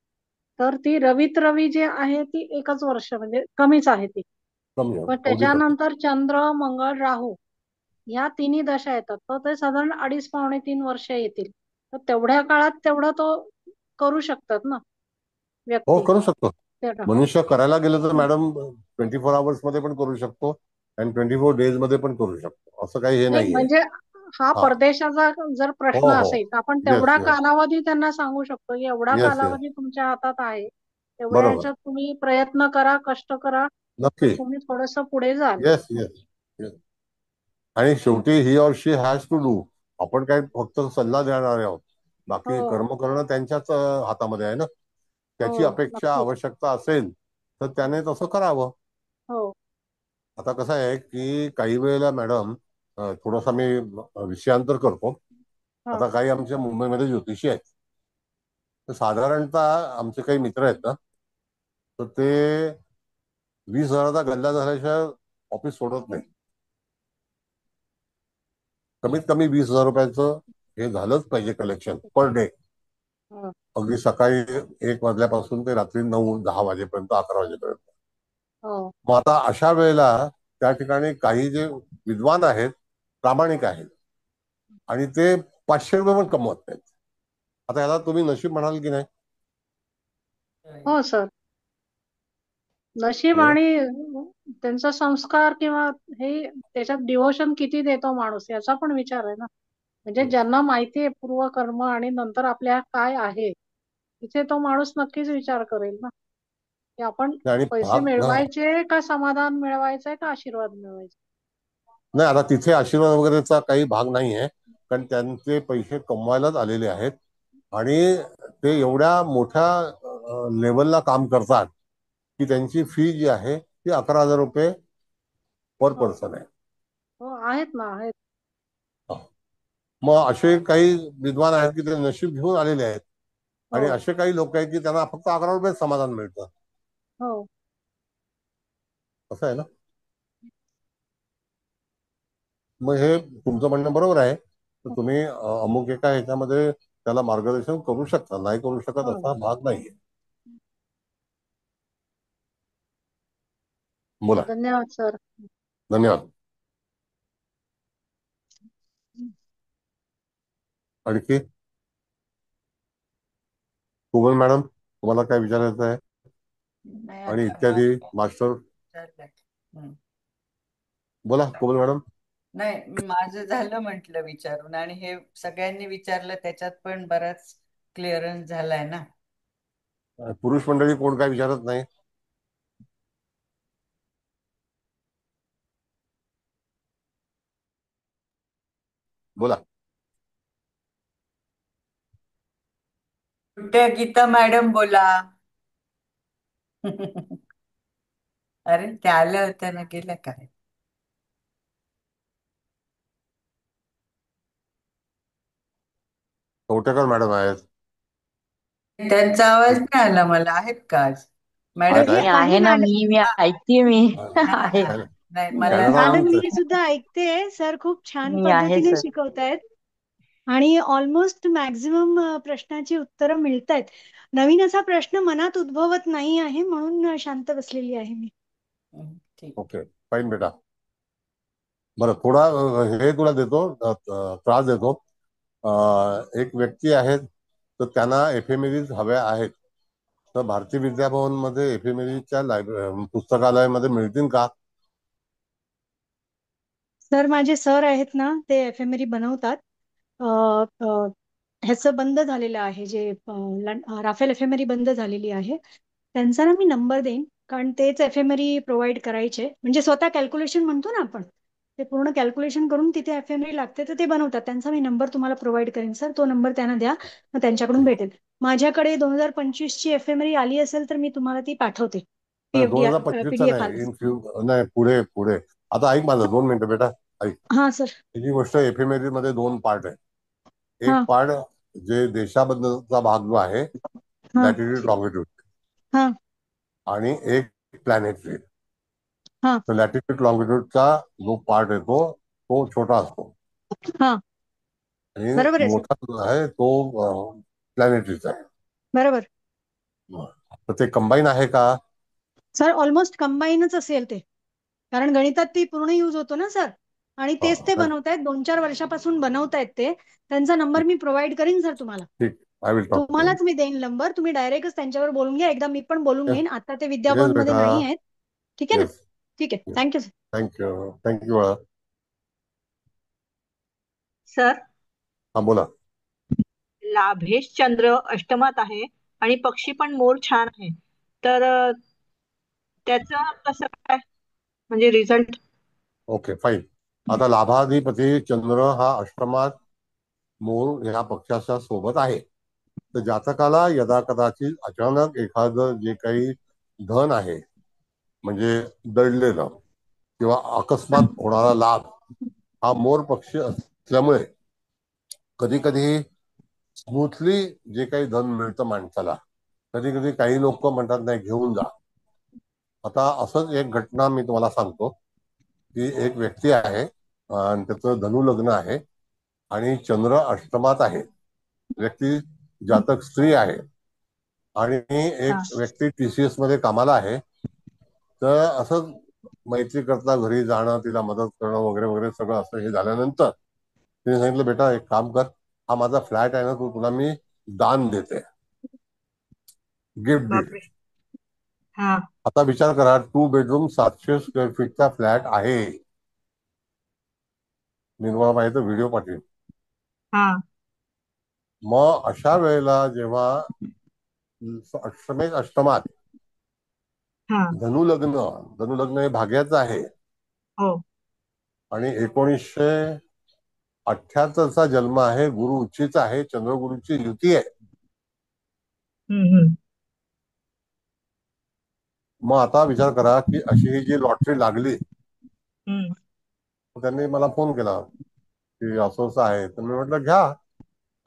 तर ती रवी जी आहे ती एकच वर्ष, म्हणजे कमीच आहे ती. पण त्याच्यानंतर चंद्र, मंगळ, राहू या तिन्ही दशा येतात, तर ते साधारण 2.5-3 वर्ष येतील. तर तेवढ्या काळात तेवढं तो करू शकतात ना व्यक्ती. हो, करू शकतो. मनुष्य करायला गेलं तर मॅडम 24 आवर्स मध्ये पण करू शकतो आणि 24 डेज मध्ये पण करू शकतो, असं काही हे नाहीये. म्हणजे हा परदेशाचा जर प्रश्न असेल तर आपण तेवढा कालावधी त्यांना सांगू शकतो की एवढा कालावधी तुमच्या हातात आहे, तेवढ्या ह्याच्यात तुम्ही प्रयत्न करा, कष्ट करा, नक्की तुम्ही थोडस पुढे जाल. Yes yes. आणि शेवटी he or she has to do. आपण काय फक्त सल्ला देणार आहोत, बाकी कर्म करणं त्यांच्याच हातामध्ये आहे ना. त्याची अपेक्षा, आवश्यकता असेल तर त्याने तसं करावं. आता कसं आहे की काही वेळेला मॅडम, थोडासा मी विषयांतर करतो. आता काही आमच्या मुंबईमध्ये ज्योतिषी आहेत, तर साधारणतः आमचे काही मित्र आहेत ना, तर ते 20,000चा गल्ला झाल्याशिवाय ऑफिस सोडत नाही. कमीत कमी 20,000 रुपयाचं हे झालंच पाहिजे कलेक्शन पर डे. अगदी सकाळी 1 वाजल्यापासून ते रात्री 9-10 वाजेपर्यंत, 11 वाजेपर्यंत. मग आता अशा वेळेला त्या ठिकाणी काही जे विद्वान आहेत, प्रामाणिक आहेत, आणि ते 500 रुपये पण कमवत नाहीत. आता याला तुम्ही नशीब म्हणाल की नाही? हो सर, नशीब आणि त्यांचा संस्कार किंवा हे त्याच्यात डिव्होशन किती देतो माणूस याचा पण विचार आहे ना. म्हणजे ज्यांना माहिती आहे पूर्वकर्म आणि नंतर आपल्या काय आहे, तिथे तो माणूस नक्कीच विचार करेल ना की आपण पैसे मिळवायचे का, समाधान मिळवायचंय का, आशीर्वाद मिळवायचा. नाही, आता तिथे आशीर्वाद वगैरेचा काही भाग नाही आहे, कारण त्यांचे पैसे कमवायलाच आलेले आहेत आणि ते एवढ्या मोठ्या लेवलला काम करतात की त्यांची फी जी आहे ती 11,000 रुपये पर पर्सन आहे. हो, आहेत ना, आहेत. मग असे काही विद्वान आहेत की ते नशीब घेऊन आलेले आहेत, आणि असे काही लोक आहेत की त्यांना फक्त 11 रुपये समाधान मिळतं. हो, असं आहे ना. मग हे तुमचं म्हणणं बरोबर आहे, तर तुम्ही अमुक एका ह्याच्यामध्ये त्याला मार्गदर्शन करू शकता, नाही करू शकत असा भाग नाहीये. बोला. धन्यवाद सर. धन्यवाद. आणखी कुबल मॅडम, तुम्हाला काय विचारायचं आहे? आणि इत्यादी मास्टर, बोला कुबल मॅडम. नाही, माझं झालं म्हटलं विचारून, आणि हे सगळ्यांनी विचारलं त्याच्यात पण बराच क्लिअरन्स झालाय ना. पुरुष मंडळी कोण काय विचारत नाही? बोला. कुठे गीता मॅडम, बोला. अरे त्या आल्या होत्या ना, गेल्या काय? कवटेकर मॅडम आहेत. त्यांचा आवाज नाही आला मला. आहेत का आज मॅडम? आहे ना, मी ऐकते. मी आहे नाही, मला मॅडम मी सुद्धा ऐकते. सर खूप छान पद्धतीने शिकवतायत आणि ऑलमोस्ट मॅक्झिमम प्रश्नाची उत्तरं मिळतायत. नवीन असा प्रश्न मनात उद्भवत नाही आहे, म्हणून शांत बसलेली आहे मी. ओके, फाईन बेटा. बरं, थोडा हे तुला देतो, त्रास देतो. एक व्यक्ती आहेत, तर त्यांना एफएमएरीज हव्या आहेत, तर भारतीय विद्याभवन मध्ये एफएमएरीच्या पुस्तकालयामध्ये मिळतील का? सर माझे सर आहेत ना, ते एफएमएरी बनवतात. ह्याचं बंद झालेलं आहे, जे राफेल एफएमएरी बंद झालेली आहे. त्यांचा ना मी नंबर देईन, कारण तेच एफएमएरी प्रोव्हाइड करायचे. म्हणजे स्वतः कॅल्क्युलेशन म्हणतो ना आपण, ते पूर्ण कॅल्क्युलेशन करून तिथे एफएमएरी लागते, तर ते बनवतात. त्यांचा मी नंबर तुम्हाला प्रोव्हाइड करेन सर. तो नंबर त्यांना द्या, मग त्यांच्याकडून भेटेल. माझ्याकडे 2025 ची एफएमएरी आली असेल तर मी तुम्हाला ती पाठवते. 2025 नाही, पुढे पुढे. आता ऐक माझं 2 मिनिटं बेटा, ऐक. हा सर. ही गोष्ट एफएमएरी मध्ये 2 पार्ट आहे. एक पार्ट जे देशाबद्दलचा भाग जो आहे, लॅटिट्यूड लॉंगिट्यूड, आणि एक प्लॅनेटरी. तर लॅटिट्यूड लॉंगिट्यूडचा जो पार्ट येतो तो छोटा असतो, आणि मोठा जो आहे तो प्लॅनेटरीचा आहे. बरोबर. तर ते कंबाईन आहे का? सर ऑलमोस्ट कंबाईनच असेल ते, कारण गणितात ती पूर्ण युज होतो ना सर, आणि तेच ते बनवतायत. 2-4 वर्षापासून बनवतायत ते. त्यांचा नंबर मी प्रोव्हाइड करीन सर तुम्हाला. तुम्हालाच मी देईन नंबर. तुम्ही डायरेक्टच त्यांच्यावर बोलून घ्या. एकदा मी पण बोलून घेईन. आता ते विद्याभवन मध्ये नाही आहेत. ठीक आहे ना? ठीक आहे. Thank you sir. Thank you. Thank you. Sir. हा, बोला. लाभेश चंद्र अष्टमात आहे आणि पक्षी पण मोर छान आहे, तर त्याचं कसं काय म्हणजे रिझल्ट? Okay, fine. आता लाभाधिपती चंद्र हा अष्टमात मोर ह्या पक्षाच्या सोबत आहे, तर जातकाला यदा कदाचित अचानक एखादं जे काही धन आहे, म्हणजे दडलेलं किंवा अकस्मात होणारा लाभ, हा मोर पक्षी असल्यामुळे कधी कधी स्मूथली जे काही धन मिळतं माणसाला, कधी कधी काही लोक म्हणतात नाही घेऊन जा. आता असंच एक घटना मी तुम्हाला सांगतो की एक व्यक्ती आहे आणि त्याचं धनु लग्न आहे आणि चंद्र अष्टमात आहे. व्यक्ती जातक स्त्री आहे आणि एक व्यक्ती TCS मध्ये कामाला आहे. तर असं मैत्री करता घरी जाणं, तिला मदत करणं वगैरे वगैरे सगळं असं हे झाल्यानंतर तिने सांगितलं, बेटा एक काम कर, हा माझा फ्लॅट आहे ना, तुला मी दान देते, गिफ्ट देते. आता विचार करा, 2 बेडरूम 700 स्क्वेअर फीटचा फ्लॅट आहे. मी तुम्हाला पाहिजे व्हिडिओ पाठवेन. मग अशा वेळेला जेव्हा अष्टमात धनुलग्न हे भाग्याचं आहे आणि 1978चा जन्म आहे, गुरु उच्चीचा आहे, चंद्रगुरूची युती आहे. मग आता विचार करा की अशी ही जी लॉटरी लागली, त्यांनी मला फोन केला की असं असं आहे. तर मी म्हटलं घ्या,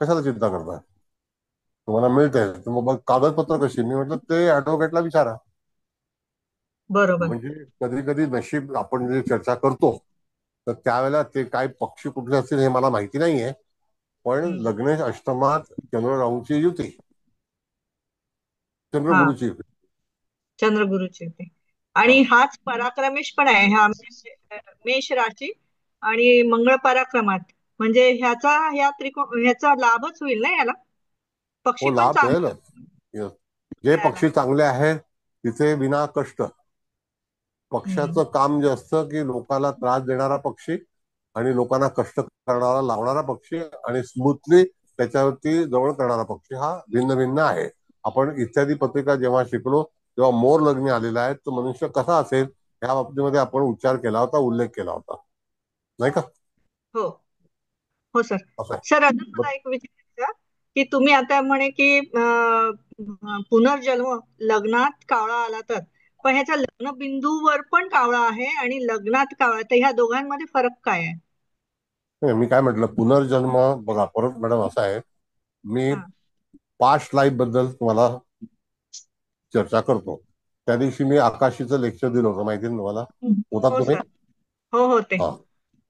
कशाला चिंता करता, तुम्हाला मिळते. तर मग कागदपत्र कशी? मी म्हटलं ते ऍडव्होकेटला विचारा. बरोबर. म्हणजे कधी कधी नशीब आपण जे चर्चा करतो तर त्यावेळेला ते काय पक्षी कुठले असतील हे मला माहिती नाहीये, पण लग्नेश अष्टमात चंद्र राहूची युती, चंद्रगुरूची युती, चंद्रगुरूची युती. आणि हाच पराक्रमेश पण आहे, हा मेष राशी आणि मंगळ पराक्रमात, म्हणजे ह्याचा लाभच होईल ना याला. पक्षी पण लाभ चांगला. मिळेल. जे पक्षी चांगले आहेत तिथे विना कष्ट. पक्षाचं काम जे असतं की लोकांना त्रास देणारा पक्षी आणि लोकांना कष्ट करणारा लावणारा पक्षी आणि स्मूथली त्याच्यावरती जवळ करणारा पक्षी हा भिन्न भिन्न आहे. आपण इत्यादी पत्रिका जेव्हा शिकलो तेव्हा मोर लग्नी आलेला आहे, तो मनुष्य कसा असेल या बाबतीमध्ये आपण उच्चार केला होता, उल्लेख केला होता, नाही का? हो हो सर. सर अजून मला एक विचारायचं की तुम्ही आता म्हणे की पुनर्जन्म लग्नात कावळा आला पण ह्याच्या लग्न बिंदूवर पण कावळा आहे आणि लग्नात कावळा, तर ह्या दोघांमध्ये फरक काय आहे? मी काय म्हटलं, पुनर्जन्म बघा, परत मॅडम असं आहे, मी पास्ट लाईफ बद्दल तुम्हाला चर्चा करतो. त्या दिवशी मी आकाशीचं लेक्चर दिलं होतं, माहिती ना तुम्हाला? होतात तुम्ही? हो होते.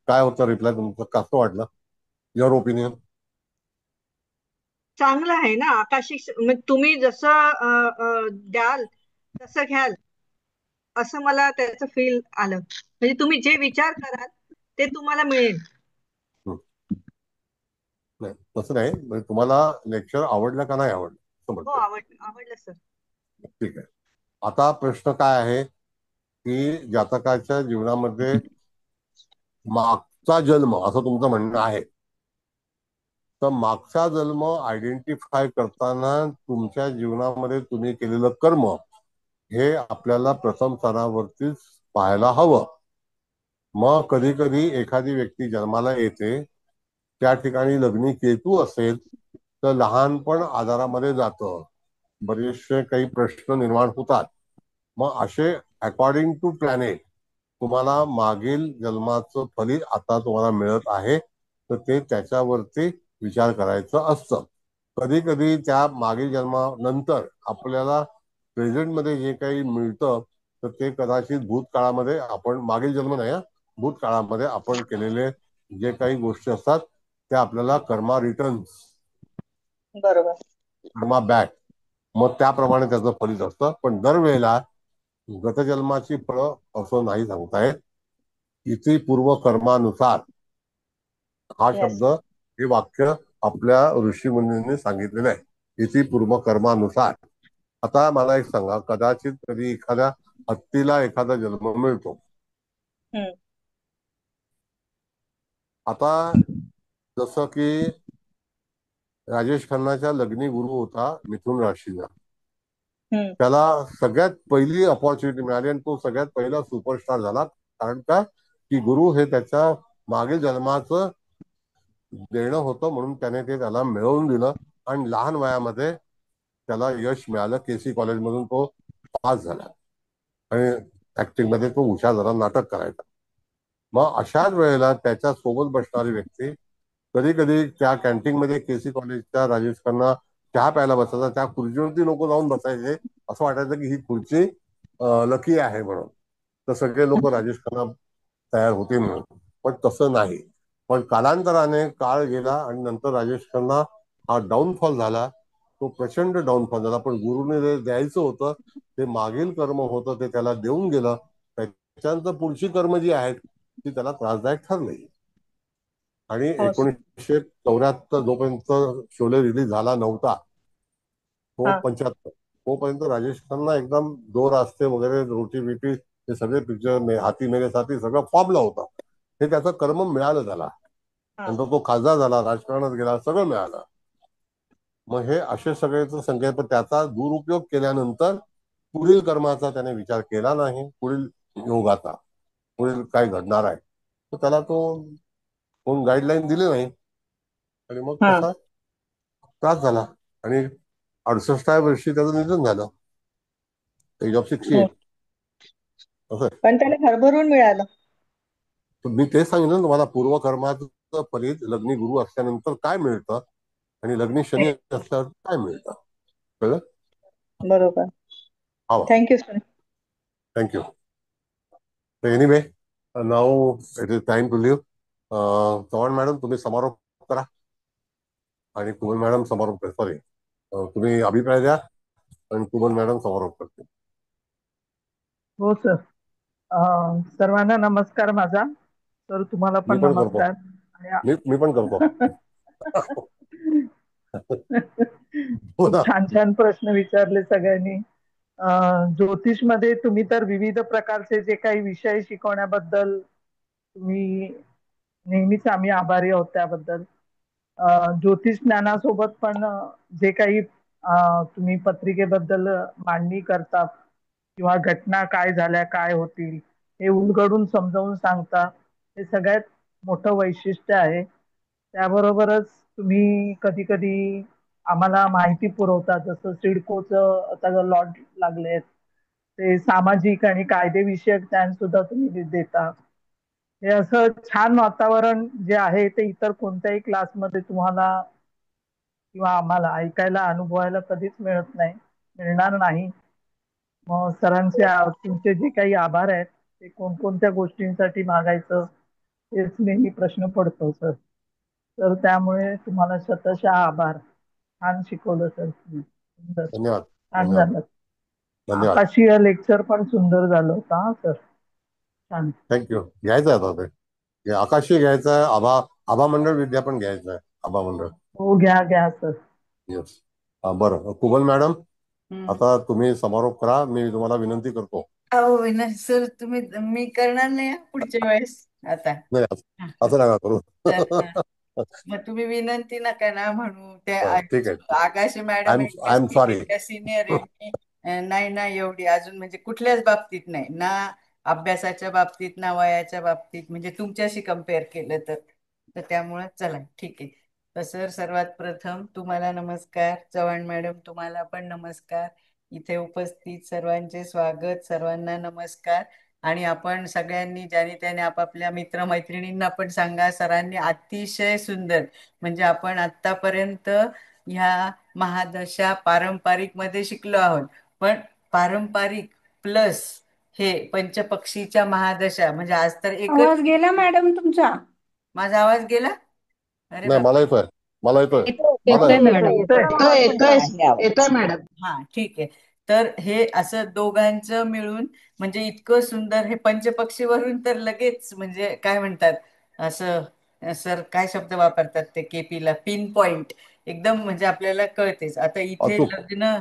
काय होतं रिप्लाय तुमचं? कसं वाटलं? Your opinion? चांगलं आहे ना. आकाशी तुम्ही जसं द्याल तसं घ्याल, असं मला त्याचं फील आलं. म्हणजे तुम्ही जे विचार कराल ते तुम्हाला मिळेल. नाही तसं नाही, म्हणजे तुम्हाला लेक्चर आवडलं का नाही आवडलं? हो आवडलं सर. ठीक आहे. आता प्रश्न काय आहे की जातकाच्या जीवनामध्ये मागचा जन्म, असं तुमचं म्हणणं आहे, तर मागचा जन्म आयडेंटिफाय करताना तुमच्या जीवनामध्ये तुम्ही केलेलं कर्म हे आपल्याला प्रथम स्तरावरतीच पाहायला हवं. मग कधी कधी एखादी व्यक्ती जन्माला येते, त्या ठिकाणी लग्नी केतू असेल तर लहानपण आजारामध्ये जातं, बरेचसे काही प्रश्न निर्माण होतात. मग असे अकॉर्डिंग टू प्लॅनेट तुम्हाला मागील जन्माचं फलित आता तुम्हाला मिळत आहे, तर ते त्याच्यावरती विचार करायचं असतं. कधी कधी त्या मागील जन्मानंतर आपल्याला प्रेझेंटमध्ये जे काही मिळतं तर ते कदाचित भूतकाळामध्ये आपण, मागील जन्म नाही, भूतकाळामध्ये आपण केलेले जे काही गोष्टी असतात त्या आपल्याला कर्मा रिटर्न्स, बरोबर, कर्मा बॅक, मग त्याप्रमाणे त्याचं फलित असतं. पण दरवेळेला गतजन्माची फळं असं नाही सांगतायत. इथे पूर्व कर्मानुसार हा शब्द, हे वाक्य आपल्या ऋषीमुनींनी सांगितलेलं आहे, इथे पूर्व कर्मानुसार. आता मला एक सांगा, कदाचित कधी एखाद्या हत्तीला एखादा जन्म मिळतो. आता जसं की राजेश खन्नाच्या लग्नी गुरु होता मिथुन राशीचा, त्याला सगळ्यात पहिली अपॉर्च्युनिटी मिळाली आणि तो सगळ्यात पहिला सुपरस्टार झाला. कारण का की गुरु हे त्याच्या मागील जन्माचं देणं होतं, म्हणून त्याने ते त्याला मिळवून दिलं आणि लहान वयामध्ये त्याला यश मिळालं. KC कॉलेजमधून तो पास झाला आणि ऍक्टिंग मध्ये तो हुशार झाला, नाटक करायचा. मग अशाच वेळेला त्याच्या सोबत बसणारी व्यक्ती कधी कधी त्या कॅन्टीनमध्ये केसी कॉलेजच्या राजेश खन्ना चहा प्यायला बसायचा, त्या खुर्चीवरती लोक जाऊन बसायचे. असं वाटायचं की ही खुर्ची लकी आहे म्हणून. तर सगळे लोक राजेश खन्ना तयार होते म्हणून. पण तसं नाही. पण कालांतराने काळ गेला आणि नंतर राजेश खन्ना हा डाऊनफॉल झाला. तो प्रचंड डाऊनफॉल झाला. पण गुरुने जे द्यायचं होतं ते मागील कर्म होतं ते त्याला देऊन गेलं. त्याच्यानंतर पुढची कर्म जी आहेत ती त्याला त्रासदायक ठरली. आणि 1974 जोपर्यंत शोले रिलीज झाला नव्हता, तो 75 तोपर्यंत राजेश खन्ना एकदम दो रास्ते वगैरे, रोटी बिटी, हे सगळे पिक्चर, हाती मेरे साथी सगळं फॉर्मला होता. हे त्याचं कर्म मिळालं त्याला. नंतर तो खासदार झाला, राजकारणात गेला, सगळं मिळालं. मग हे असे सगळेच संकेत. पण त्याचा दुरुपयोग केल्यानंतर पुढील कर्माचा त्याने विचार केला नाही, पुढील योगाचा, पुढील काय घडणार आहे, तर त्याला तो कोण गाईडलाईन दिली नाही. आणि मग तसा त्रास झाला. आणि 68व्या वर्षी त्याचं निधन झालं, एज ऑफ 68. पण त्याला भरभरून मिळालं. मी तेच सांगितलं तुम्हाला, पूर्वकर्माचं फलित लग्नी गुरु असल्यानंतर काय मिळतं आणि लग्नी शनी असल्यावर काय मिळतं, कळलं? बरोबर. Thank you sir. Thank you. Anyway, now it is time to leave. Chavan madam तुम्ही समारोप करा आणि कुबल मॅडम समारोप करा. सॉरी, तुम्ही अभिप्राय द्या आणि कुबल मॅडम समारोप करते. हो सर. सर्वांना नमस्कार माझा. सर तुम्हाला पण नमस्कार. मी पण करतो. छान छान प्रश्न विचारले सगळ्यांनी. ज्योतिषमध्ये तुम्ही तर विविध प्रकारचे जे काही विषय शिकवण्याबद्दल तुम्ही नेहमीच आम्ही आभारी आहोत त्याबद्दल. ज्योतिष ज्ञानासोबत पण जे काही तुम्ही पत्रिकेबद्दल मांडणी करता किंवा घटना काय झाल्या, काय होतील, हे उलगडून समजावून सांगता, हे सगळ्यात मोठं वैशिष्ट्य आहे. त्याबरोबरच तुम्ही कधी कधी आम्हाला माहिती पुरवता, जसं सिडकोचं आता लॉट लागले, ते सामाजिक आणि कायदेविषयक ज्ञान सुद्धा तुम्ही देता. हे असं छान वातावरण जे आहे ते इतर कोणत्याही क्लासमध्ये तुम्हाला किंवा आम्हाला ऐकायला, अनुभवायला कधीच मिळणार नाही. मग सरांचे तुमचे जे काही आभार आहेत ते कोणकोणत्या गोष्टींसाठी मागायचं हेच नेहमी प्रश्न पडतो सर. तर त्यामुळे तुम्हाला शतशः आभार. छान शिकवलं सर. धन्यवाद. छान झालं. आकाशीय लेक्चर पण सुंदर झालं होतं. हा सर, छान. थँक्यू. घ्यायचं आहे आता ते आकाशी घ्यायचं आहे. आभा मंडळ विद्या पण घ्यायचं आहे. आभा मंडळ. हो, घ्या सर. येस. बरं, कुबल मॅडम आता तुम्ही समारोप करा. मी तुम्हाला विनंती करतो. हो सर, मी करणार नाही पुढच्या वेळेस. आता नाही, असं नका करू. मग तुम्ही विनंती नका ना म्हणू. त्या ठीक आहे. आकाशी madam I am sorry. Senior आहे. नाही ना एवढी अजून, म्हणजे कुठल्याच बाबतीत नाही ना, अभ्यासाच्या बाबतीत ना वयाच्या बाबतीत, म्हणजे तुमच्याशी कम्पेअर केलं तर त्यामुळे चला ठीक आहे. तर सर, सर्वात प्रथम तुम्हाला नमस्कार. चव्हाण मॅडम तुम्हाला पण नमस्कार. इथे उपस्थित सर्वांचे स्वागत. सर्वांना नमस्कार. आणि आपण सगळ्यांनी ज्याने त्याने आपापल्या मित्रमैत्रिणींना पण सांगा, सरांनी अतिशय सुंदर, म्हणजे आपण आतापर्यंत ह्या महादशा पारंपरिक मध्ये शिकलो आहोत, पण पारंपरिक प्लस हे पंचपक्षीच्या महादशा, म्हणजे आज तर एकच. आवाज गेला मॅडम तुमचा? माझा आवाज गेला? अरे नाही, मला येतोय. येतोय मॅडम. हा, ठीक आहे. तर हे असं दोघांचं मिळून म्हणजे इतकं सुंदर, हे पंचपक्षीवरून तर लगेच म्हणजे काय म्हणतात, असं सर काय शब्द वापरतात ते केपीला, पिन पॉइंट एकदम, म्हणजे आपल्याला कळतेच. आता इथे लग्न,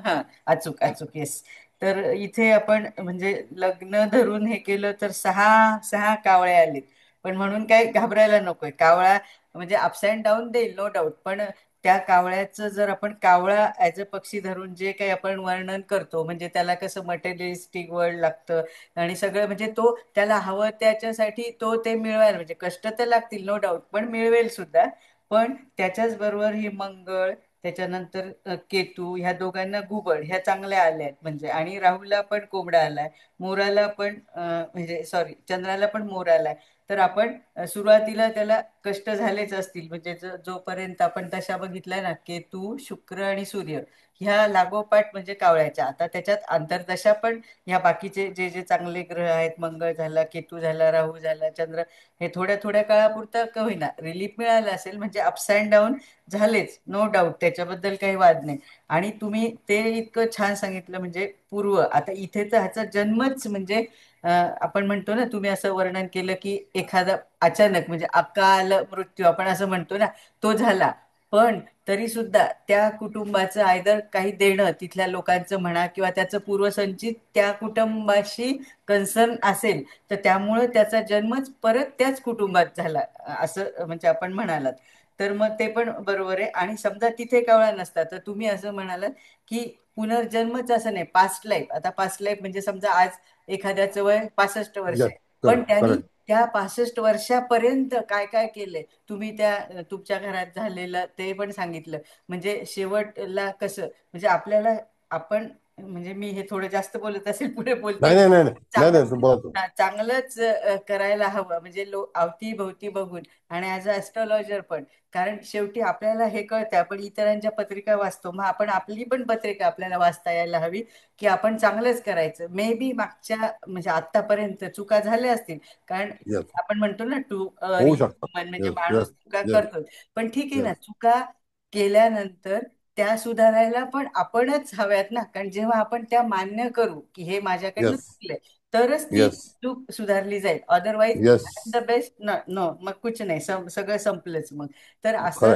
अचूक येस. तर इथे आपण म्हणजे लग्न धरून हे केलं तर 6 कावळे आलेत. पण म्हणून काय घाबरायला नकोय. कावळा म्हणजे अप्स अँड डाऊन देईल, नो डाऊट. पण त्या कावळ्याचं जर आपण कावळा ऍज अ पक्षी धरून जे काही आपण वर्णन करतो, म्हणजे त्याला कसं मटेरियलिस्टिक वर्ल्ड लागतं आणि सगळं, म्हणजे तो त्याला हवं त्याच्यासाठी तो ते मिळवायला, म्हणजे कष्ट तर लागतील नो डाऊट, पण मिळवेल सुद्धा. पण त्याच्याच बरोबर ही मंगळ, त्याच्यानंतर केतू, ह्या दोघांना घुबड ह्या चांगल्या आल्या आहेत म्हणजे, आणि राहुलला पण कोंबडा आलाय. मोराला पण म्हणजे सॉरी चंद्राला पण मोर आलाय. तर आपण सुरुवातीला त्याला कष्ट झालेच असतील, म्हणजे जोपर्यंत आपण दशा बघितलाय ना, केतू, शुक्र आणि सूर्य ह्या लागोपाठ म्हणजे कावळ्याच्या. आता त्याच्यात आंतरदशा पण ह्या बाकीचे जे जे चांगले ग्रह आहेत, मंगळ झाला, केतू झाला, राहू झाला, चंद्र, हे थोड्या थोड्या काळापुरतं का होईना रिलीफ मिळालं असेल, म्हणजे अपस अँड डाऊन झालेच, नो डाऊट, त्याच्याबद्दल काही वाद नाही. आणि तुम्ही ते इतकं छान सांगितलं, म्हणजे पूर्व, आता इथे तर ह्याचा जन्मच म्हणजे आपण म्हणतो ना, तुम्ही असं वर्णन केलं की एखादा अचानक म्हणजे अकाल मृत्यू आपण असं म्हणतो ना, तो झाला. पण तरी सुद्धा त्या कुटुंबाचं आयदर काही देणं तिथल्या लोकांचं म्हणा, किंवा त्याचं पूर्वसंचित त्या कुटुंबाशी कन्सर्न असेल, तर त्यामुळं त्याचा जन्मच परत त्याच कुटुंबात झाला असं म्हणजे आपण म्हणालात. तर मग ते पण बरोबर आहे. आणि समजा तिथे कावळा नसता, तर तुम्ही असं म्हणालात की पुनर्जन्मच असं नाही, पास्ट लाईफ. आता पास्ट लाईफ म्हणजे समजा आज एखाद्याचं वय 65 वर्ष आहे, पण त्यांनी त्या 65 वर्षापर्यंत काय काय केलंय, तुम्ही त्या तुमच्या घरात झालेलं ते पण सांगितलं. म्हणजे शेवटला कसं, म्हणजे आपल्याला, आपण म्हणजे मी हे थोडं जास्त बोलत असेल, पुढे बोलते, चांगलंच करायला हवं, म्हणजे अवतीभोवती बघून. आणि ऍज अ ऍस्ट्रॉलॉजर पण, कारण शेवटी आपल्याला हे कळतं, आपण इतरांच्या पत्रिका वाचतो, मग आपण आपली पण पत्रिका आपल्याला वाचता यायला हवी, की आपण चांगलंच करायचं. मे बी मागच्या म्हणजे आतापर्यंत चुका झाल्या असतील, कारण आपण म्हणतो ना टू म्हणजे माणूस चुका करतो, पण ठीक आहे ना, चुका केल्यानंतर त्या सुधारायला पण आपणच हव्यात ना. कारण जेव्हा आपण त्या मान्य करू की हे माझ्याकडनं चुकलंय, तरच ती चूक सुधारली जाईल. अदरवाईज द बेस्ट नो, मग कुछ नाही, सगळं संपलंच मग. तर असं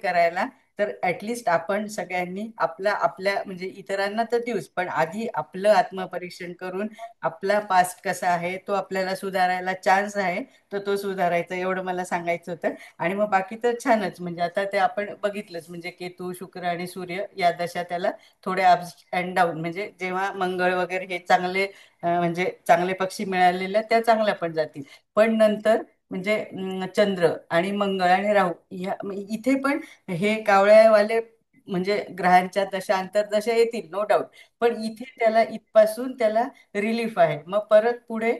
करायला, तर ऍटलिस्ट आपण सगळ्यांनी आपल्या म्हणजे इतरांना तर देऊच, पण आधी आपलं आत्मपरीक्षण करून आपला पास्ट कसा आहे तो आपल्याला सुधारायला चान्स आहे, तर तो सुधारायचा, एवढं मला सांगायचं होतं. आणि मग बाकी तर छानच, म्हणजे आता ते आपण बघितलंच, म्हणजे केतू, शुक्र आणि सूर्य या दशा त्याला थोडे अप्स अँड डाऊन, म्हणजे जेव्हा मंगळ वगैरे हे चांगले म्हणजे चांगले पक्षी मिळालेल्या त्या चांगल्या पण जातील, पण नंतर म्हणजे चंद्र आणि मंगळ आणि राहू इथे पण हे कावळ्यावाले म्हणजे ग्रहांच्या दशा अंतर्दशा येतील, नो डाऊट. पण इथे त्याला इथपासून त्याला रिलीफ आहे. मग परत पुढे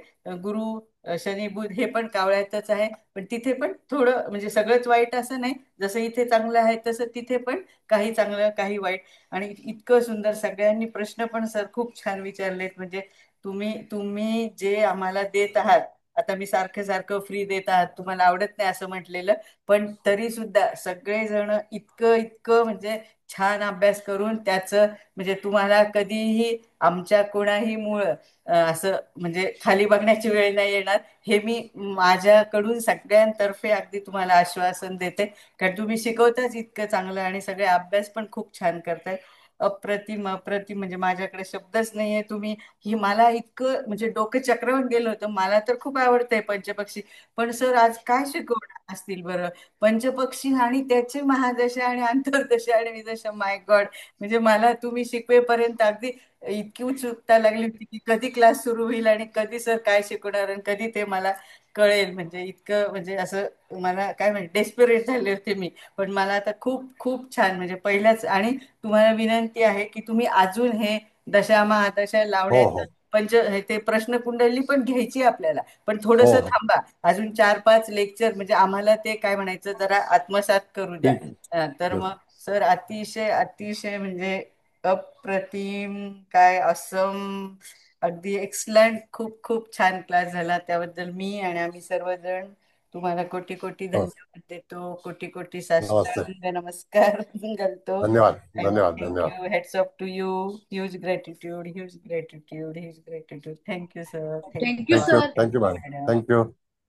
गुरु, शनी, बुध हे पण कावळ्यातच आहे, पण तिथे पण थोडं म्हणजे सगळंच वाईट असं नाही, जसं इथे चांगलं आहे तसं तिथे पण काही चांगलं काही वाईट. आणि इतकं सुंदर सगळ्यांनी प्रश्न पण सर खूप छान विचारलेत. म्हणजे तुम्ही जे आम्हाला देत आहात, आता मी सारखं सारखं फ्री देत आहात, तुम्हाला आवडत नाही असं म्हटलेलं, पण तरी सुद्धा सगळेजण इतकं म्हणजे छान अभ्यास करून त्याचं म्हणजे तुम्हाला कधीही आमच्या कोणाही मुळे असं म्हणजे खाली बघण्याची वेळ नाही येणार, हे मी माझ्याकडून सगळ्यांतर्फे अगदी तुम्हाला आश्वासन देते. कारण तुम्ही शिकवताच इतकं चांगलं आणि सगळे अभ्यास पण खूप छान करताय. अप्रतिम म्हणजे माझ्याकडे शब्दच नाहीये. तुम्ही ही मला इतकं म्हणजे डोकं चक्रावून गेलं होतं. मला तर खूप आवडतंय पंचपक्षी, पण सर आज काय शिकवणार असतील बरं? पंचपक्षी आणि त्याचे महादशा आणि अंतर्दशा आणि विदशा, माय गॉड, म्हणजे मला तुम्ही शिकवेपर्यंत अगदी इतकी उत्सुकता लागली होती की कधी क्लास सुरू होईल आणि कधी सर काय शिकवणार आणि कधी ते मला कळेल. म्हणजे इतकं म्हणजे असं मला काय म्हणजे डेस्परेट झाले होते मी. पण मला आता खूप खूप छान म्हणजे पहिल्याच. आणि तुम्हाला विनंती आहे की तुम्ही अजून हे दशा महादशा लावण्याचं ते प्रश्नकुंडली पण घ्यायची आपल्याला, पण थोडस थांबा, अजून 4-5 लेक्चर म्हणजे आम्हाला ते काय म्हणायचं जरा आत्मसात करू द्या. तर मग सर अतिशय अतिशय म्हणजे अप्रतिम, काय असम, अगदी एक्सलंट, खूप खूप छान क्लास झाला. त्याबद्दल मी आणि आम्ही सर्वजण तुम्हाला कोटी कोटी धन्यवाद देतो, कोटी कोटी साष्टांग नमस्कार घालतो. Thank you, hats off to you, huge gratitude, huge gratitude, huge gratitude. Thank you sir, thank you ma'am, thank you.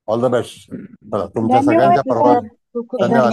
All the best. तुमच्या धन्यवाद सगळ्यांच्या सर, परवा खूप खूप धन्यवाद.